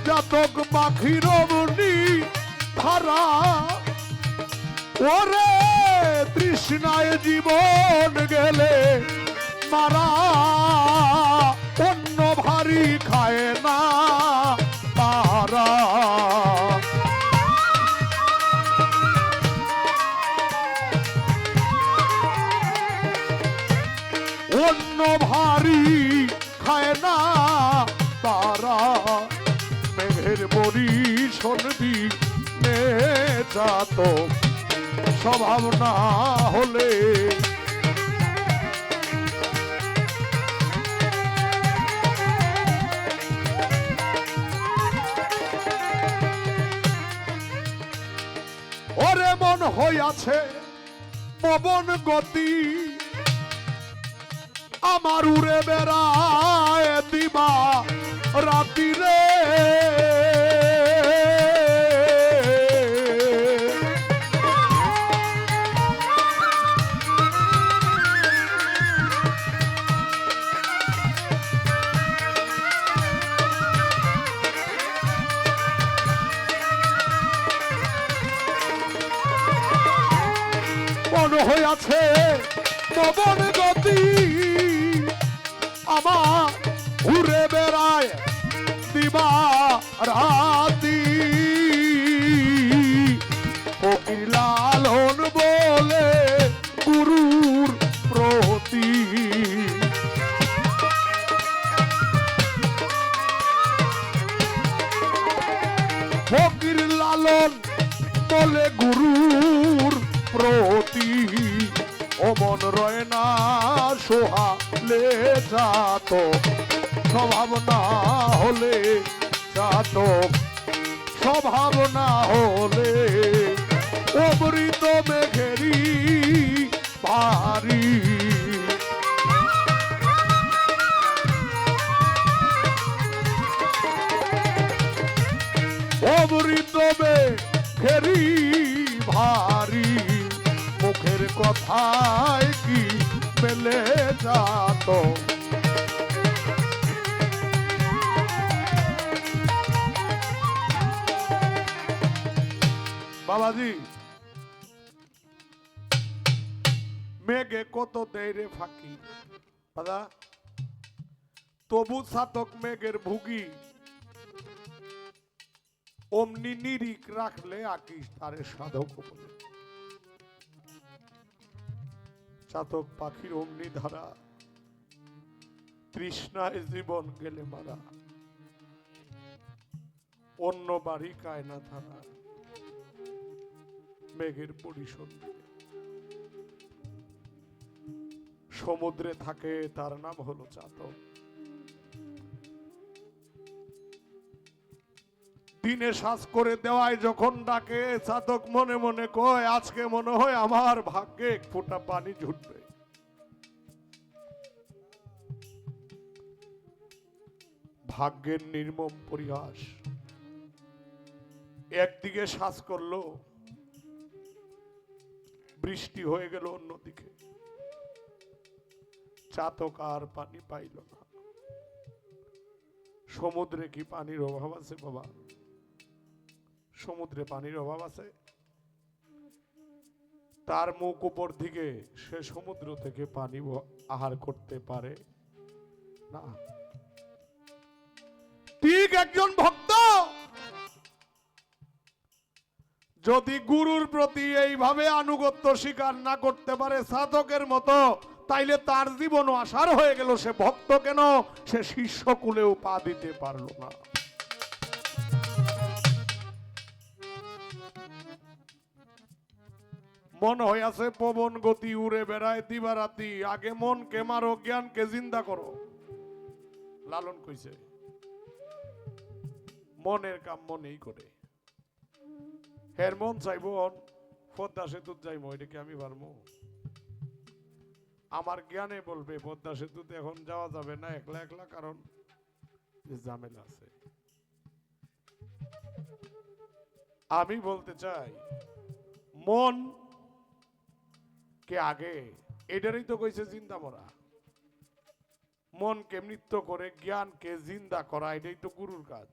S3: চাতক পাখির অমনি ধারা ওরে তৃষ্ণায় জীবন গেলে মারা অন্য ভারী খায় না তারা অন্য ভারী খায় না তারা মেঘের বরিশন দিনে যাত স্বভাব না হলে ওরে মন হইয়াছে পবন গতি আমার উড়ে বেড়ায় দিবা রাতি রে মন হইয়াছে পবন গতি আমার ঘুরে বেড়ায় দিবা রাতি ফকির লালন বলে গুরুর প্রতি ফকির লালন বলে গুরুর প্রতি অমন রয় না সোহালে যাত স্বভাব না হলে যাত স্বভাব না হলে অমৃত মেঘেরি ভারী অমৃত মেঘেরি ভারী মুখের কথায় কি মেলে যাত বাবাজি মেঘে কত দেরে ফাঁকি দাদা তবু ছাতক মেঘের ভুগি অমনি নিরিখ রাখলে আকিস তারে সাধক বলে চাতক পাখির অমনি ধারা তৃষ্ণায় জীবন গেলে মারা অন্য বাড়ি কায়না থানা মেঘের পরিশোধ সমুদ্রে থাকে তার নাম হলো চাতক দিনে শ্বাস করে দেওয়ায় যখন ডাকে চাতক মনে মনে কয় আজকে মনে হয় আমার ভাগ্যে এক ফোঁটা পানি ঝুটবে ভাগ্যের নির্মম পরিহাস একদিকে শ্বাস করলো বৃষ্টি হয়ে গেল অন্যদিকে চাতক আর পানি পাইল না সমুদ্রে কি পানির অভাব আছে বাবা সমুদ্রে পানির অভাব আছে তার মুখ উপর দিকে সে সমুদ্র থেকে পানি আহার করতে পারে না ঠিক একজন ভক্ত যদি গুরুর প্রতি এইভাবে আনুগত্য স্বীকার না করতে পারে সাধকের মতো তাইলে তার জীবনও আসার হয়ে গেল সে ভক্ত কেন সে শিষ্য কুলেও পা দিতে পারল না মন হইয়াছে পবন গতি উড়ে বেড়ায় দিবারাতি আগে মনকে মারো জ্ঞানকে জিন্দা করো লালন কইছে মনের কাম মনেই করে হের মন চাইব পদ্মা সেতুত যাইব এটাকে আমি পারবো আমার জ্ঞানে বলবে পদ্মা সেতুতে এখন যাওয়া যাবে না একলা একলা কারণ ঝামেলা আছে আমি বলতে চাই মন কে আগে এটারই তো কইছে জিন্দা মরা মনকে মৃত্যু করে জ্ঞানকে জিন্দা করা এটাই তো গুরুর কাজ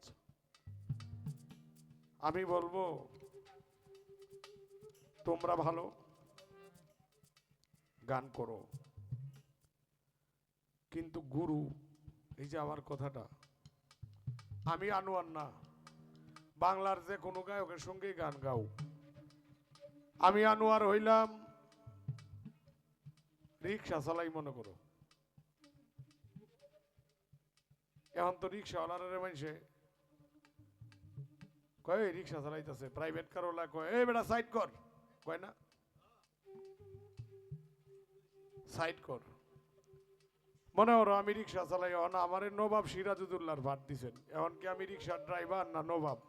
S3: আমি বলবো তোমরা ভালো গান করো কিন্তু গুরু এই যে আমার কথাটা আমি আনোয়ার না বাংলার যে কোনো গায়কের সঙ্গে গান গাও আমি আনোয়ার হইলাম রিক্সা চালাই মনে করো এখন তো রিক্সাওয়ালারে মানুষে কয় রিক্সা চালাইতেছে প্রাইভেট কারওয়ালা কয় এই বেটা সাইড কর কয় না সাইড কর মনে হলো আমি রিক্সা চালাই এখন আমার নবাব সিরাজউদ্দৌলার ভাট দিছেন এখন কি আমি রিক্সার ড্রাইভার না নবাব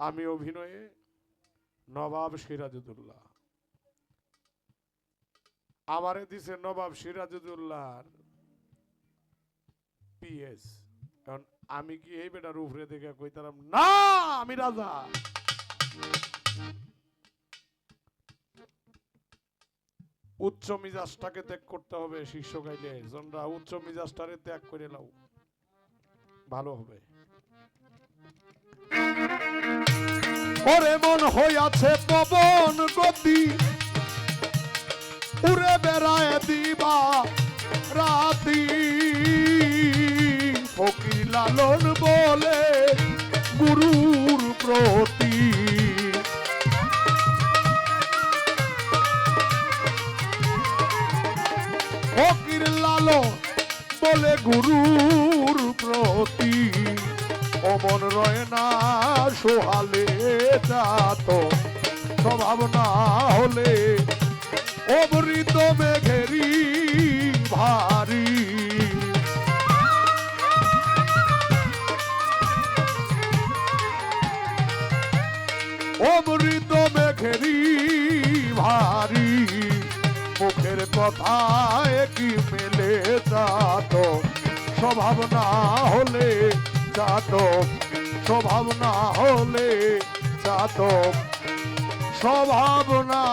S3: আমি অভিনয়ে নবাব সিরাজউদ্দৌলা আমারে দিছে নবাব সিরাজউদ্দৌলার পিএস এখন আমি কি এই বেটার উপরে দেখে কইতাম না আমি রাজা উচ্চ মিজাজটাকে ত্যাগ করতে হবে শিষ্য গাইলে জনরা উচ্চ মিজাজটারে ত্যাগ করে লাও ভালো হবে ওরে মন হইয়াছে পবন গতি উড়ে বেড়ায় দিবা রাতি ফকির লালন বলে গুরুর প্রতি ফকির লালন বলে গুরুর প্রতি অমন রয় না সোহালে যাত স্বভাব না হলে অমৃত মেঘেরি ভারী কথায় কি মেলে চাতো স্বভাব না হলে চাতো স্বভাব না হলে চাতো স্বভাব না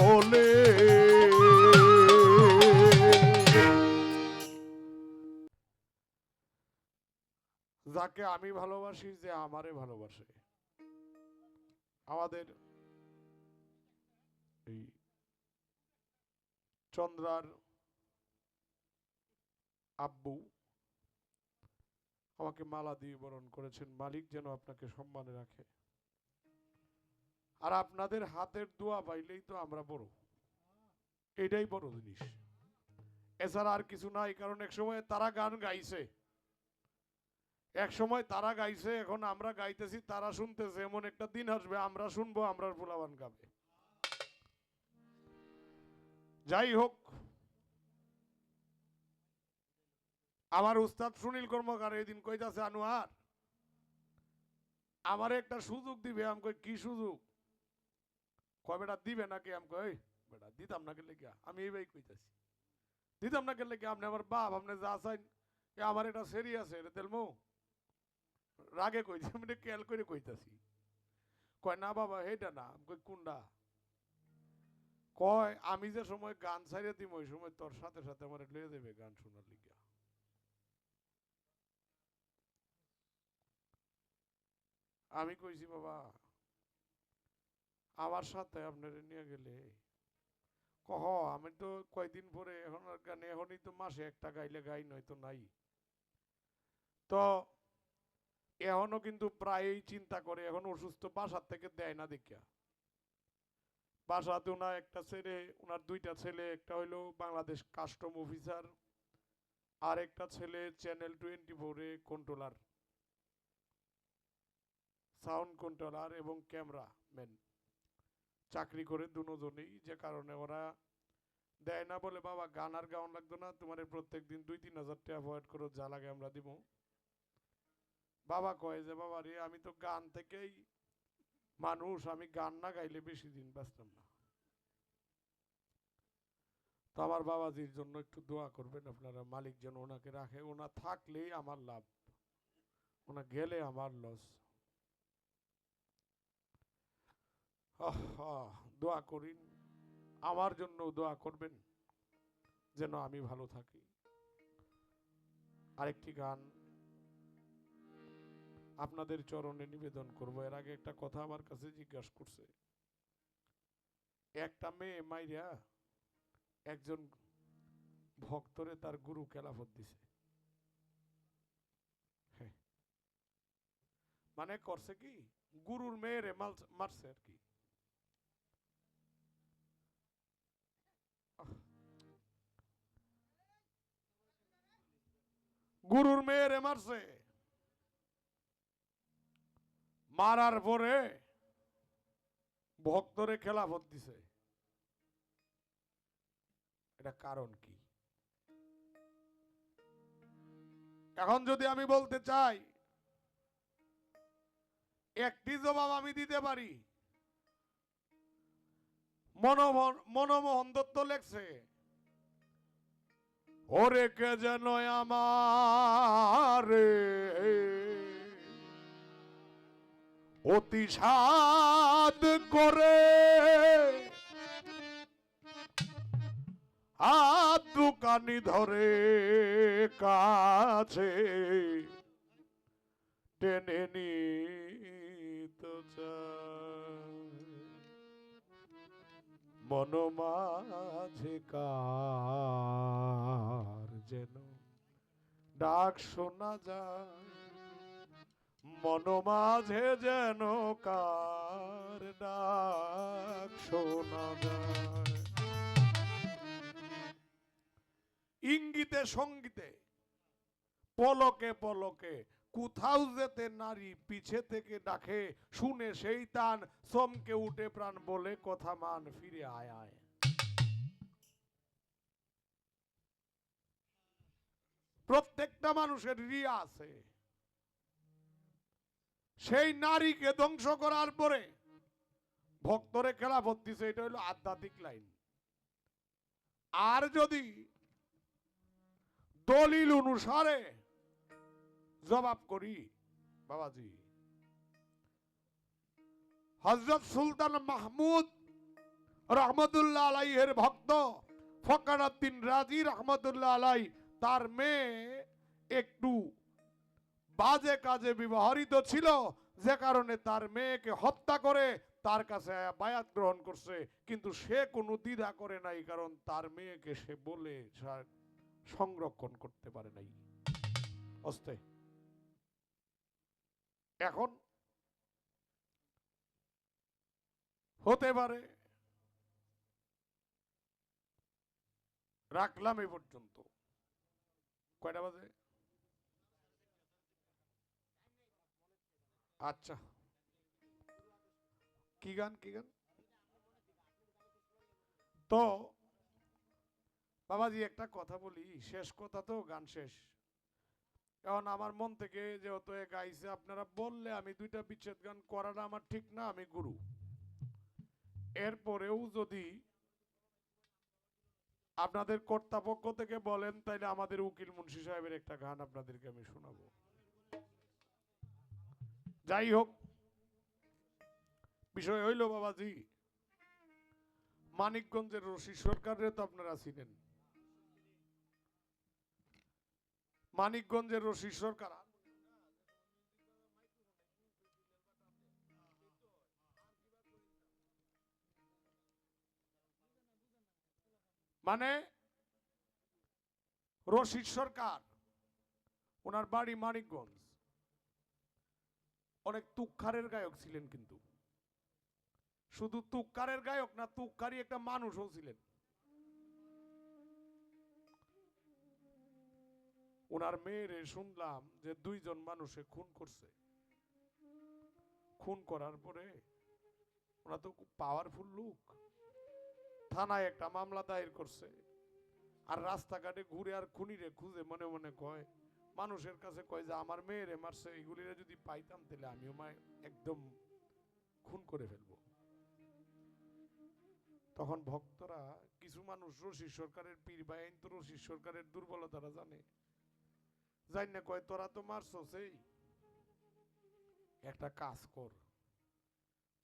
S3: হলে যাকে আমি ভালোবাসি যে আমারে ভালোবাসে আমাদের এই চন্দ্রার আব্বু আমাকে মালা দিয়ে বরণ করেছেন। মালিক যেন আপনাকে সম্মানে রাখে। আর আপনাদের হাতের দোয়া পাইলেই তো আমরা বড়, এটাই বড় জিনিস, এছাড়া আর কিছু নাই। কারণ এক সময় তারা গান গাইছে, এক সময় তারা গাইছে, এখন আমরা গাইতেছি, তারা শুনতেছে। এমন একটা দিন আসবে আমরা শুনবো, আমরা পোলাবান গাবে। যাই হোক, আমার উস্তাদ সুনীল কর্মকার এদিন কইতাছে, আনোয়ার আমার একটা সুযোগ দিবে। আমি কই কি সুযোগ? কয় বেটা দিবে নাকি? আমি কই বেটা দিতাম না গেলে গিয়া, আমি এই ভাই কইতাছি দিতাম না গেলে গিয়া, আপনি আমার বাপ, আপনি যা চাইন আমার এটা সেরি আছে, এটা তেলমো রাগে কইছি, আমি খেয়াল করে কইতাছি। কয় না বাবা এইটা না। আমি কই কোনটা? কয় আমি যে সময় গান ছাইরে দিম ওই সময় তোর সাথে সাথে আমার লয়ে দেবে গান শোনার লিগা। আমি কইছি বাবা আমার সাথে আপনারা নিয়ে গেলে কহ আমি তো কয়দিন পরে এখন আর গান, এখনই তো মাসে একটা গাইলে গাই, নয়তো নাই। তো এখনো কিন্তু প্রায়ই চিন্তা করে, এখন অসুস্থ, বাসার থেকে দেয় না দেখিয়া। বাসাতে ওনার একটা ছেলে, ওনার দুইটা ছেলে, একটা হইলো বাংলাদেশ কাস্টম অফিসার, আর একটা ছেলে চ্যানেল 24-এ কন্ট্রোলার, সাউন্ড কন্ট্রোলার এবং ক্যামেরাম্যান চাকরি করে দুজনেই। যে কারণে ওরা দেয় না, বলে বাবা গান আর গাওয়ান লাগতো না, তোমার প্রত্যেক দিন 2-3 হাজার টাকা অ্যাভয়েড করো, যা লাগে আমরা দিব। বাবা কয় যে বাবা রে আমি তো গান থেকেই মানুষ, আমি গান না গাইলে বেশি দিন বাঁচতাম না। তো আমার বাবাজির জন্য একটু দোয়া করবেন আপনারা, মালিক যেন ওনাকে রাখে। ওনা থাকলেই আমার লাভ, ওনা গেলে আমার লস। দোয়া করিন, আমার জন্য দোয়া করবেন যেন আমি ভালো থাকি। আরেকটি গান আপনাদের চরণে নিবেদন করব। এর আগে একটা কথা আমার কাছে জিজ্ঞাসা করছে, একটা মেয়ে মাইরা একজন ভক্তরে তার গুরু খেলাফত দিছে। হ্যাঁ, মানে করছে কি, গুরুর মেয়েরে মারছে আর কি। গুরুর মেয়েরে মারছে, মারার পরে ভক্তরে খেলাফত দিছে। এটা কারণ কি? এখন যদি আমি বলতে চাই, একটি জবাব আমি দিতে পারি। মনমোহন দত্ত লেখছে, ওরে কে যেন আমার অতি সাদ করে হাত দুকানি ধরে কাছে টেনে নিত মন মাঝে কার যেন ডাক শোনা যায়, মন মাঝে যেন কার ডাক শোনা যায়। ইঙ্গিতে সঙ্গীতে পলকে পলকে কোথাও যেতে নারী পিছে থেকে ডাকে, শুনে সেই তান চমকে উঠে প্রাণ বলে কথা মান ফিরে আয় আয়। প্রত্যেকটা মানুষের রিয়া আছে, সেই নারীকে ধ্বংস করার পরে ভক্তরে খেলাফত দিছে। এটা হলো আধ্যাত্মিক লাইন। আর যদি দলিল অনুসারে জবাব করি বাবাজি, হযরত সুলতান মাহমুদ রহমতুল্লাহ আলাইহির ভক্ত ফখরুদ্দিন রাজি রহমতুল্লাহ আলাই, তার মেয়ে একটু বাজে কাজে ব্যবহৃত ছিল, যে কারণে তার মেয়েকে হত্যা করে তার কাছে বায়াত গ্রহণ করছে, কিন্তু সে কোনো দ্বিধা করে নাই, কারণ তার মেয়েকে সে বলে সংরক্ষণ করতে পারে নাই। অস্তে এখন হতে পারে রাখলাম এই পর্যন্ত। কয়টা বাজে? আচ্ছা, কি গান কি গান? তো বাবাজি একটা কথা বলি, শেষ কথা তো, গান শেষ। এখন আমার মন থেকে যেহেতু গাইছে, আপনারা বললে আমি দুইটা বিচ্ছেদ গান করাটা আমার ঠিক না, আমি গুরু। এরপরেও যদি আপনাদের কর্তাপক্ষ থেকে বলেন, তাইলে আমাদের উকিল মুন্সি সাহেবের একটা গান আপনাদেরকে আমি শোনাবো। যাই হোক, বিষয় হইল বাবাজি, মানিকগঞ্জের রশিদ সরকারের তো আপনারা চিনেন। মানিকগঞ্জের রশিদ সরকার মানে রশিদ সরকার, ওনার বাড়ি মানিকগঞ্জ, অনেক তুক্কারের গায়ক ছিলেন, কিন্তু শুধু তুক্কারের গায়ক না, তুক্কারি একটা মানুষও ছিলেন। ওনার মেয়েরে শুনলাম যে দুইজন মানুষে খুন করছে। খুন করার পরে ওরা তো খুব পাওয়ারফুল লোক, থানায় একটা মামলা দায়ের করছে, আর রাস্তাঘাটে ঘুরে আর খুনিরে খুঁজে মনে মনে কয়, মানুষের কাছে কয় যে আমার মেয়েরে মারছে, এগুলিরে যদি পাইতাম তাহলে আমিও একদম খুন করে ফেলবো। তখন ভক্তরা, কিছু মানুষ রশিদ সরকারের পীর বাহিন তো রশিদ সরকারের দুর্বলতারা জানে, জানি না কয় তোরা তো মারছস, এই একটা কাজ কর,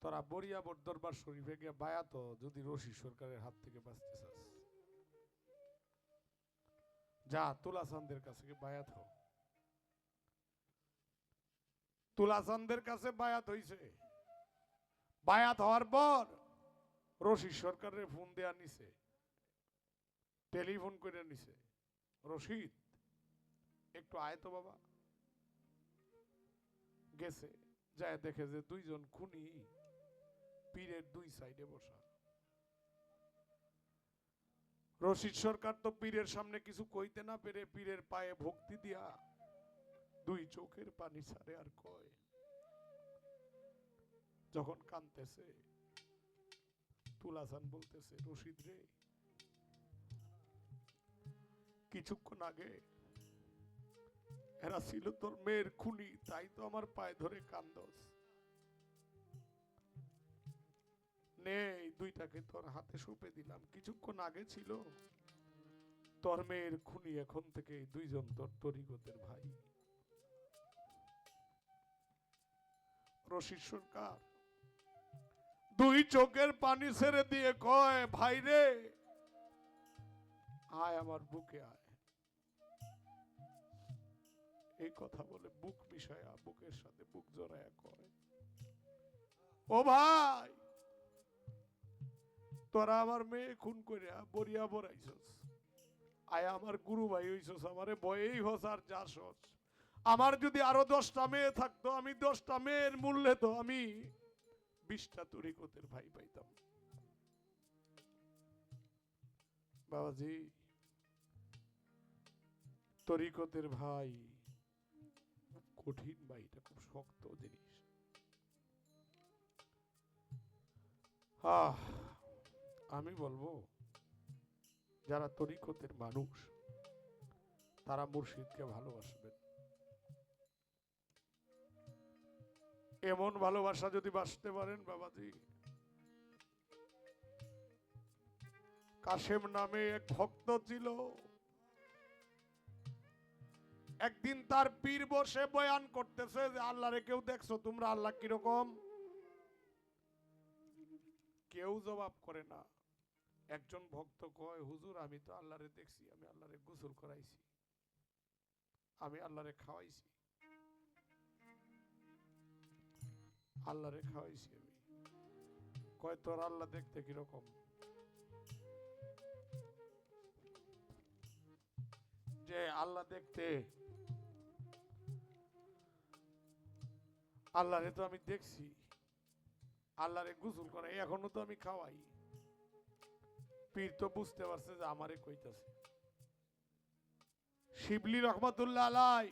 S3: তোরা বরিয়াবর দরবার শরীফে গিয়ে বায়াত, যদি রশিদ সরকারের হাত থেকে বাঁচতে চাস, যা তুলাচাঁদের কাছে গিয়ে বায়াত হ। তুলাচাঁদের কাছে বায়াত হইছে। বায়াত হওয়ার পর রশিদ সরকারের ফোন দেয়া নিছে, টেলিফোন করে নিছে, রশিদ একটু আয় তো বাবা। গেছে, যায় দেখে যে দুইজন খুনি পীরের দুই সাইডে বসা। রশিদ সরকার তো পীরের সামনে কিছু কইতে না পেরে পীরের পায়ে ভক্তি দিয়া দুই চোখের পানি ছাড়ে, আর কয়, যখন কানতেছে, তুলাচান বলতেছে, রশিদ রে, কিছুক্ষণ আগে এরা ছিল তোর মেয়ের খুনি, তাই তো আমার পায়ে ধরে কান্দস, নে এই দুইটাকে তোর হাতে সঁপে দিলাম, কিছুক্ষণ আগে ছিল তোর মেয়ের খুনি, এখন থেকে এই দুইজন তোর তরিকতের ভাই। রশিদ সরকার দুই চোখের পানি ছেড়ে দিয়ে কয়, ভাই রে আয় আমার বুকে আয়। এই কথা বলে বুক মিশায়া, বুকের সাথে বুক জড়ায়া কয়, ও ভাই, তোরা আমার মেয়ে খুন করিয়া বরিয়া বরাইছস, আয় আমার গুরু ভাই হইছস, আমারে ভয়েই হস আর যাস হস। আমার যদি আরো 10টা মেয়ে থাকতো, আমি 10টা মেয়ের মূল্যে তো আমি 20টা তরিকতের ভাই পাইতাম। বাবাজি, তরিকতের ভাই কঠিন ভাই, এটা খুব শক্ত জিনিস। আমি বলবো, যারা তরিকতের মানুষ তারা মুর্শিদকে ভালোবাসবেন। এমন ভালোবাসা যদি বাসতে পারেন বাবাজি, কাশেম নামে এক ভক্ত ছিল। একদিন তার পীর বসে বয়ান করতেছে যে আল্লাহরে কেউ দেখছো তোমরা, আল্লাহ কিরকম? কেউ জবাব করে না। একজন ভক্ত কয়, হুজুর আমি তো আল্লাহরে দেখছি, আমি আল্লাহরে গোসল করাইছি, আমি আল্লাহরে খাওয়াইছি, আল্লাহরে খাওয়াইছি আমি। কয় তোর আল্লাহ দেখতে কিরকম? যে আল্লাহ দেখতে, আল্লাহরে তো আমি দেখছি, আল্লাহরে গোসল করাই, এখনো তো আমি খাওয়াই। পীর তো বুঝতে পারছে যে আমারে কইতাছে। শিবলি রহমাতুল্লাহ আলাই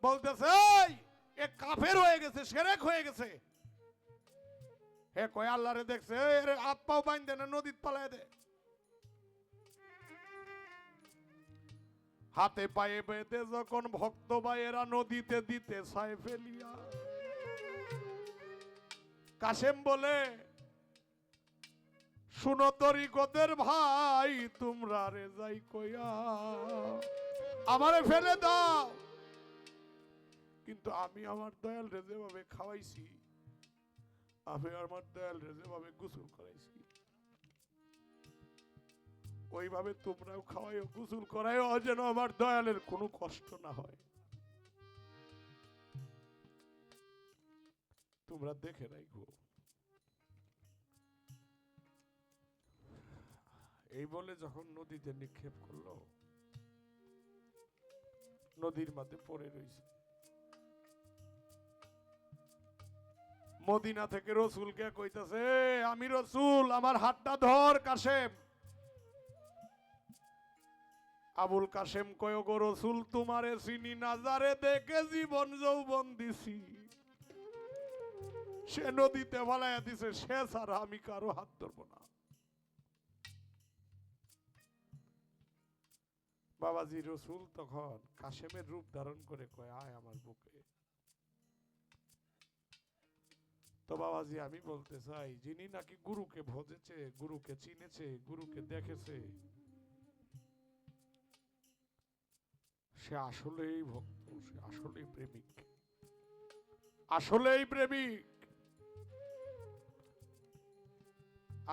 S3: বলতেছে এ কাফের হয়ে গেছে, শিরক হয়ে গেছে। হে কয় আল্লাহরে দেখছে, এর হাত পাও বাইন্ধে না নদীত পালায় দে। হাতে পায়ে বেঁধে যখন ভক্ত ভাইয়েরা নদীতে দিতে চায় ফেলিয়া, কাশেম বলে শুনো তরিকতের ভাই তোমরা রে যাই কইয়া আমারে ফেলে দাও, কিন্তু আমি আমার দয়াল রে যেভাবে খাওয়াইছি, আমি আমার দয়াল রে যেভাবে গোসল করাইছি, ওইভাবে তোমরাও খাওয়াইও, গোসল করাইও, যেন আমার দয়ালের কোনো কষ্ট না হয়। তোমরা দেখে রাখো। এই বলে যখন নদীতে নিক্ষেপ করলো, নদীর মাঝে পড়ে রয়েছে। মদিনা থেকে রসুলকে কইতাছে, আমি রসুল, আমার হাতটা ধর কাশেম। আবুল কাশেম কয়, গো রসুল তোমারে চিনি না, যারে দেখে জীবন যৌবন দিছি, সে নদীতে ফালাইয়া দিছে, সে ছাড়া আমি কারো হাত ধরবো না। বাবাজি রসুল তখন কাশেমের রূপ ধারণ করে কয়, আয় আমার বুকে। তো বাবাজি আমি বলতে চাই, যিনি নাকি গুরুকে ভজেছে, গুরুকে চিনেছে, গুরুকে দেখেছে, সে আসলেই ভক্ত, সে আসলেই প্রেমিক, আসলেই প্রেমিক।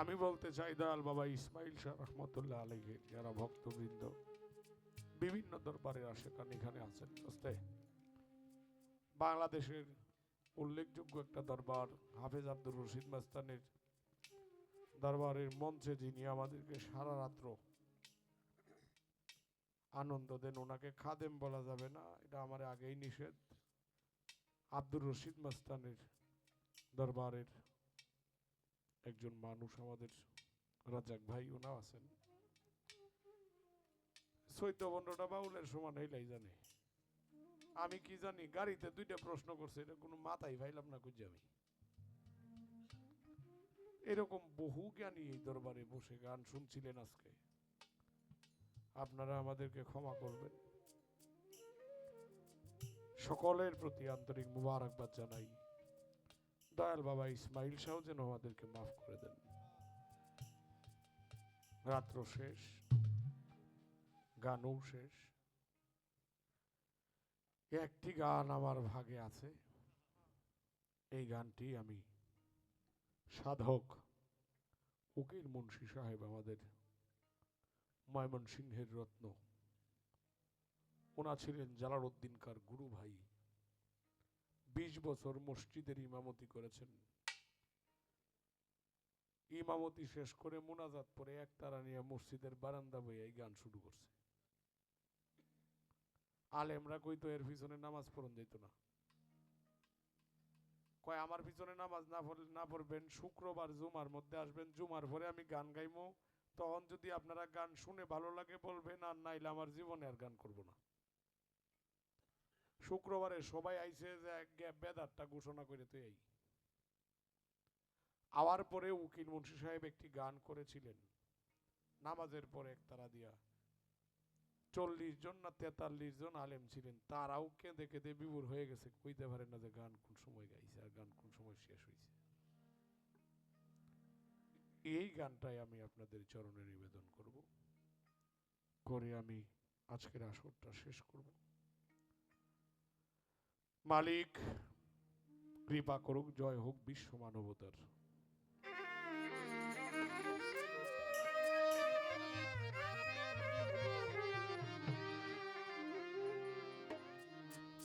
S3: আমি বলতে চাই দয়াল বাবা ইসমাইল শাহ রহমতুল্লাহ আলাইহির যারা ভক্তবৃন্দ বিভিন্ন দরবারে আশেকান এখানে আছেন, বুঝতে বাংলাদেশের উল্লেখযোগ্য একটা দরবার হাফেজ আব্দুর রশিদ মাস্তানের দরবারের মঞ্চে যিনি আমাদেরকে সারা রাত্র আনন্দ দেন, ওনাকে খাদেম বলা যাবে না, এটা আমার আগেই নিষেধ। আব্দুর রশিদ মাস্তানের দরবারের একজন মানুষ আমাদের রাজাক ভাই, ওনাও আছেন। 14-15টা বাউলের সমান হইলাই জানে। আমি কি জানি, গাড়িতে 2টা প্রশ্ন করছে, এটা কোনো মাথায় ভাইলাম না খুঁজে। আমি এরকম বহু জ্ঞানী এই দরবারে বসে গান শুনছিলেন আজকে, আপনারা আমাদেরকে ক্ষমা করবেন। সকলের প্রতি আন্তরিক মুবারকবাদ জানাই। দয়াল বাবা ইসমাইল শাহ যেন আমাদেরকে মাফ করে দেন। রাত্র শেষ, গানও শেষ। একটি গান আমার ভাগে আছে, এই গানটি আমি সাধক উকিল মুন্সি সাহেব, আমাদের ময়মনসিংহের রত্ন, ওনা ছিলেন জালালউদ্দিন কার গুরু ভাই, 20 বছর মসজিদের ইমামতি করেছেন। ইমামতি শেষ করে মুনাজাত পরে একতারা নিয়ে মসজিদের বারান্দা বইয়ে এই গান শুরু করছে। আলেমরা কইতো এর পিছনে নামাজ পড়ন যেত না, কয় আমার পিছনে নামাজ না পড়বেন, শুক্রবার জুমার মধ্যে আসবেন, জুমার পরে আমি গান গাইমো, তখন যদি আপনারা গান শুনে ভালো লাগে বলবেন, আর নাইলে আমার জীবনে আর গান করব না। শুক্রবারে সবাই আইছে যে বেদাতটা ঘোষণা করে তো এই আওয়ার পরে উকিল মুন্সি সাহেব একটি গান করেছিলেন নামাজের পরে একতারা দিয়া। 40 জন না 43 জন আলেম ছিলেন, তারাও কেঁদে কেঁদে বিভোর হয়ে গেছে, কইতে পারেন না যে গান কোন সময় গাইছে আর গান কোন সময় শেষ হয়েছে। এই গানটাই আমি আপনাদের চরণে নিবেদন করব, করে আমি আজকের আসরটা শেষ করব। মালিক কৃপা করুক, জয় হোক বিশ্ব মানবতার।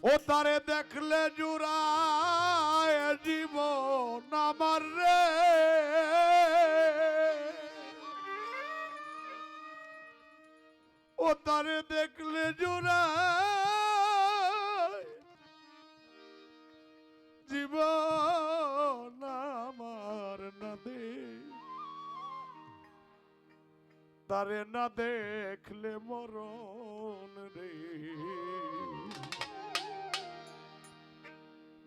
S3: ও তারে দেখলে জুড়ায় জীবন আমার রে, ও তারে দেখলে জুড়ায় জীবন আমার না দে, তারে না দেখলে মরণ রে।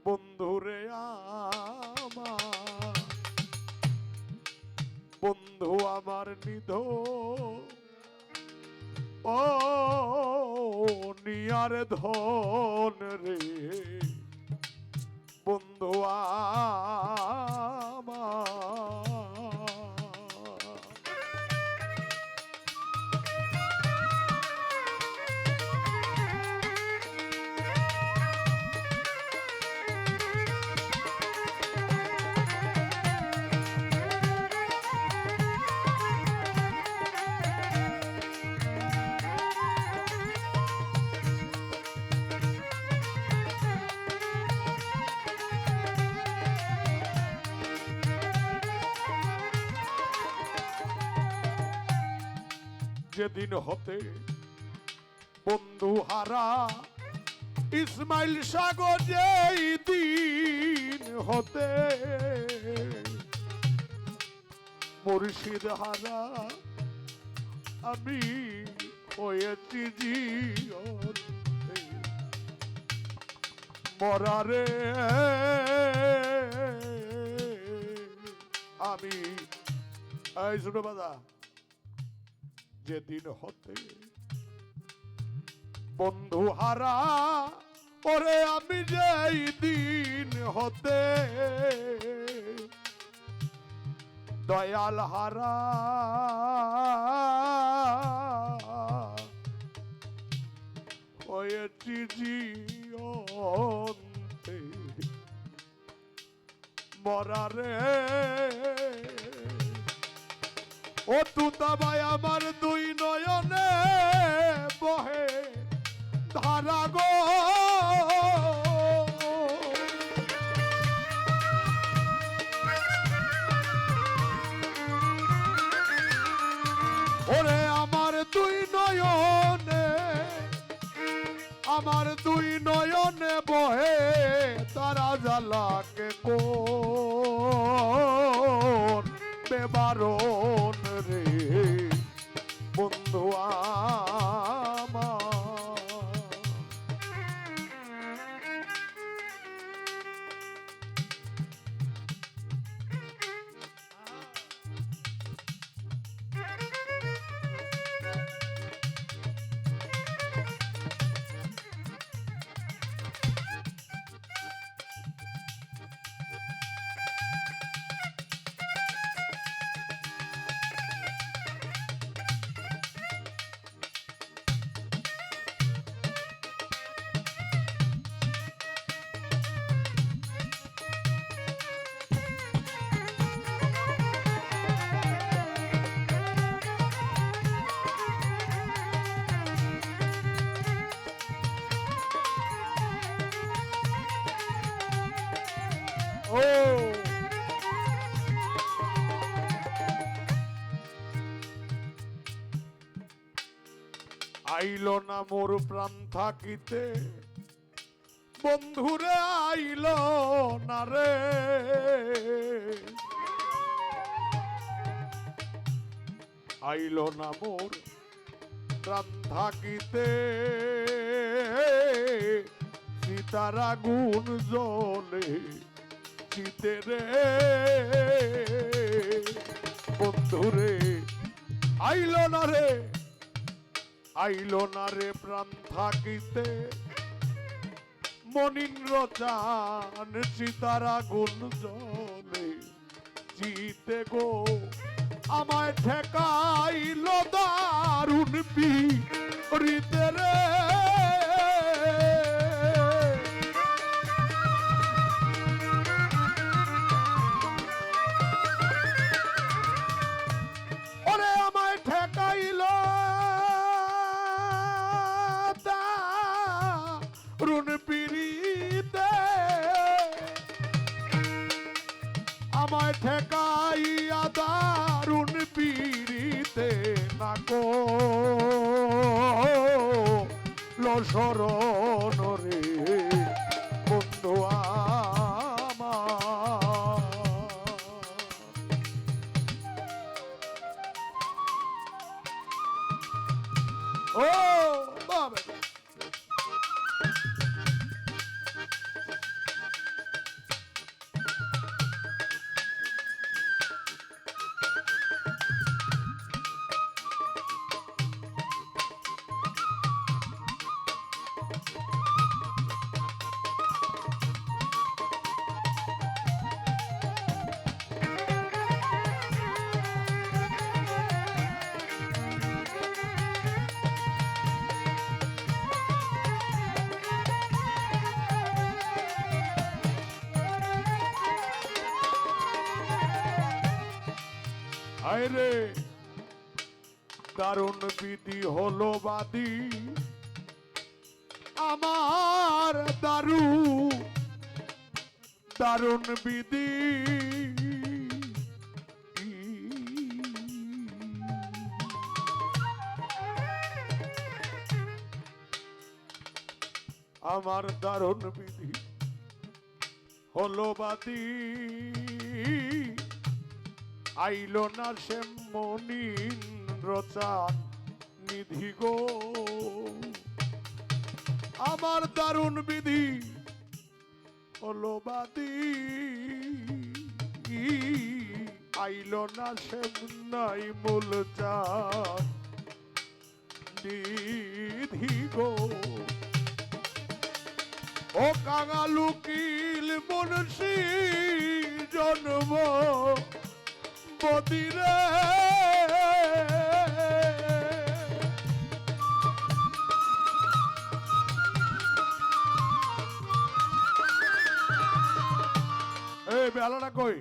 S3: বন্ধুরে আমার, বন্ধু আমার নিধ ও নিয়ার ধন রে, বন্ধু আমার। যেদিন হতে বন্ধু হারা ইসমাইল সাগর, যেই দিন হতে মুর্শিদ হারা আমি হয়েছি জীবন মরারে, আমি এই ছোট বাদা, যেদিন হতে বন্ধু হারা ওরে আমি যেই দিন হতে দয়াল হারা হয়েছি জিয়ন্তে মরারে। ও তুতা ভাই আমার দুই নয়নে বহে ধারা গো, ওরে আমার দুই নয়নে, আমার দুই নয়নে বহে তারা জ্বালাকে কোন বেবারণ রে, বন্ধু আমার। ও আইল না মোর প্রাণ থাকিতে, বন্ধুরে আইল না রে, আইল না মোর প্রাণ থাকিতে, সীতার আগুন জ্বলে চিতে রে, বন্ধুরে আইল না রে, আইল না রে প্রাণ থাকিতে, মনিন্দ্র চান সীতার আগুন জ্বলে চিতে গো, আমায় ঠেকাইল দারুণ পিড়িতে রে ওরে আমায় ঠেকাইল দারুণ পিড়িতে আমায় ঠেকাইয়া দারুণ পিড়িতে না কো শরণ রে বন্ধু আমার ও বাবা আরে দারুণ বিধি হলো বাদী আমার দারুণ বিধি আমার দারুণ বিধি হলো বাদী আইলো না সে মনিন্দ্র চান নিধি গো আমার দারুণ বিধি হলো বাদী আইলো না সে নাই মূল চান নিধি গো ও কাঙালু কিল মুনসি জন্ম বদিরে এই বেলাটা কই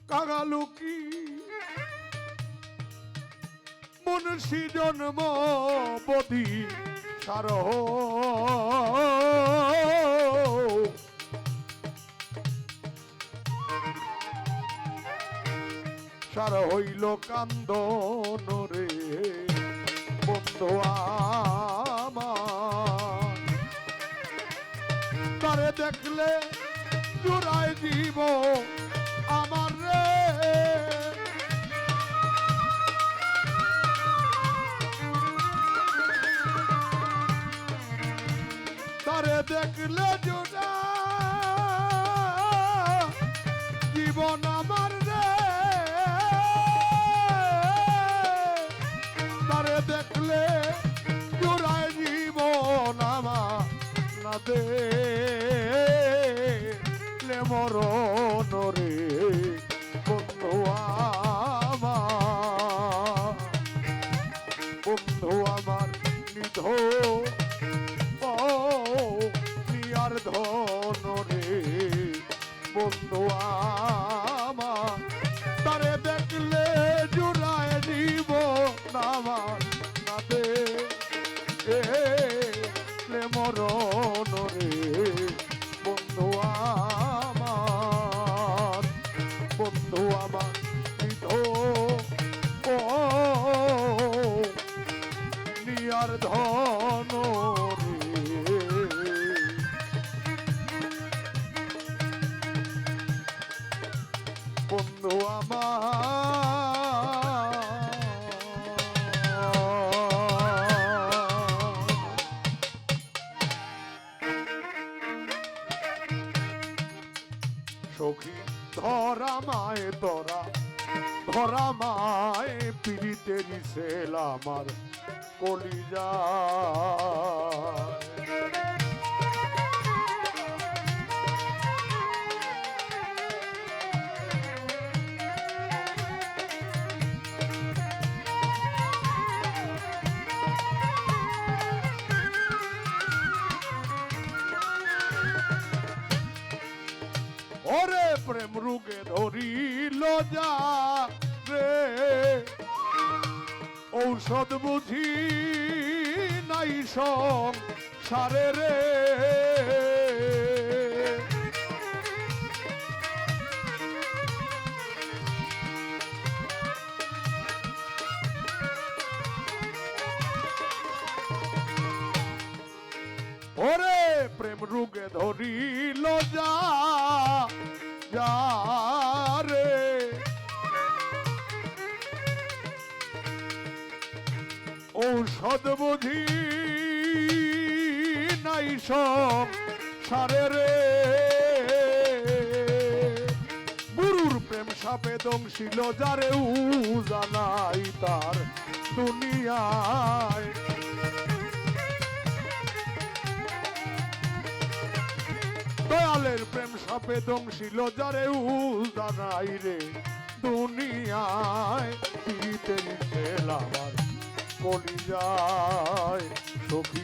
S3: কাঙালু কি মুনসি জন্ম বদি সারহ সার হইল কান্দন রে বন্ধু আমার তারে দেখলে জুড়ায় জীব আমার রে তারে দেখলে জুড়া জীবন আমার রে তারে দেখলে জুড়ায় জীবন আমার না দেখলে মরণ রে বন্ধু আমার নিধ নিয়ার ধন রে বন্ধু আমার তারে দেখলে জুড়ায় দিব আমার না দেখলে মরণ রে বন্ধু আমার নিধ নিয়ার ধন রে বন্ধু সখী ধরা মায় ধরা মায় পিড়িতে রিসেল আমার কলিজা রোগে ধরিল যা রে ঔষধ বুঝি নাই সংসারে রে ওরে প্রেম রোগে ধরিল যা যা রে ঔষধ বুঝি নাই সংসারে রে গুরুর প্রেম সাপে দংশিল যারে জানাই তার দুনিয়ায় দয়ালের প্রেম সাপে দংশিল যারে জানাই রে দুনিয়ায় পিতে আমার কলি যায় সখী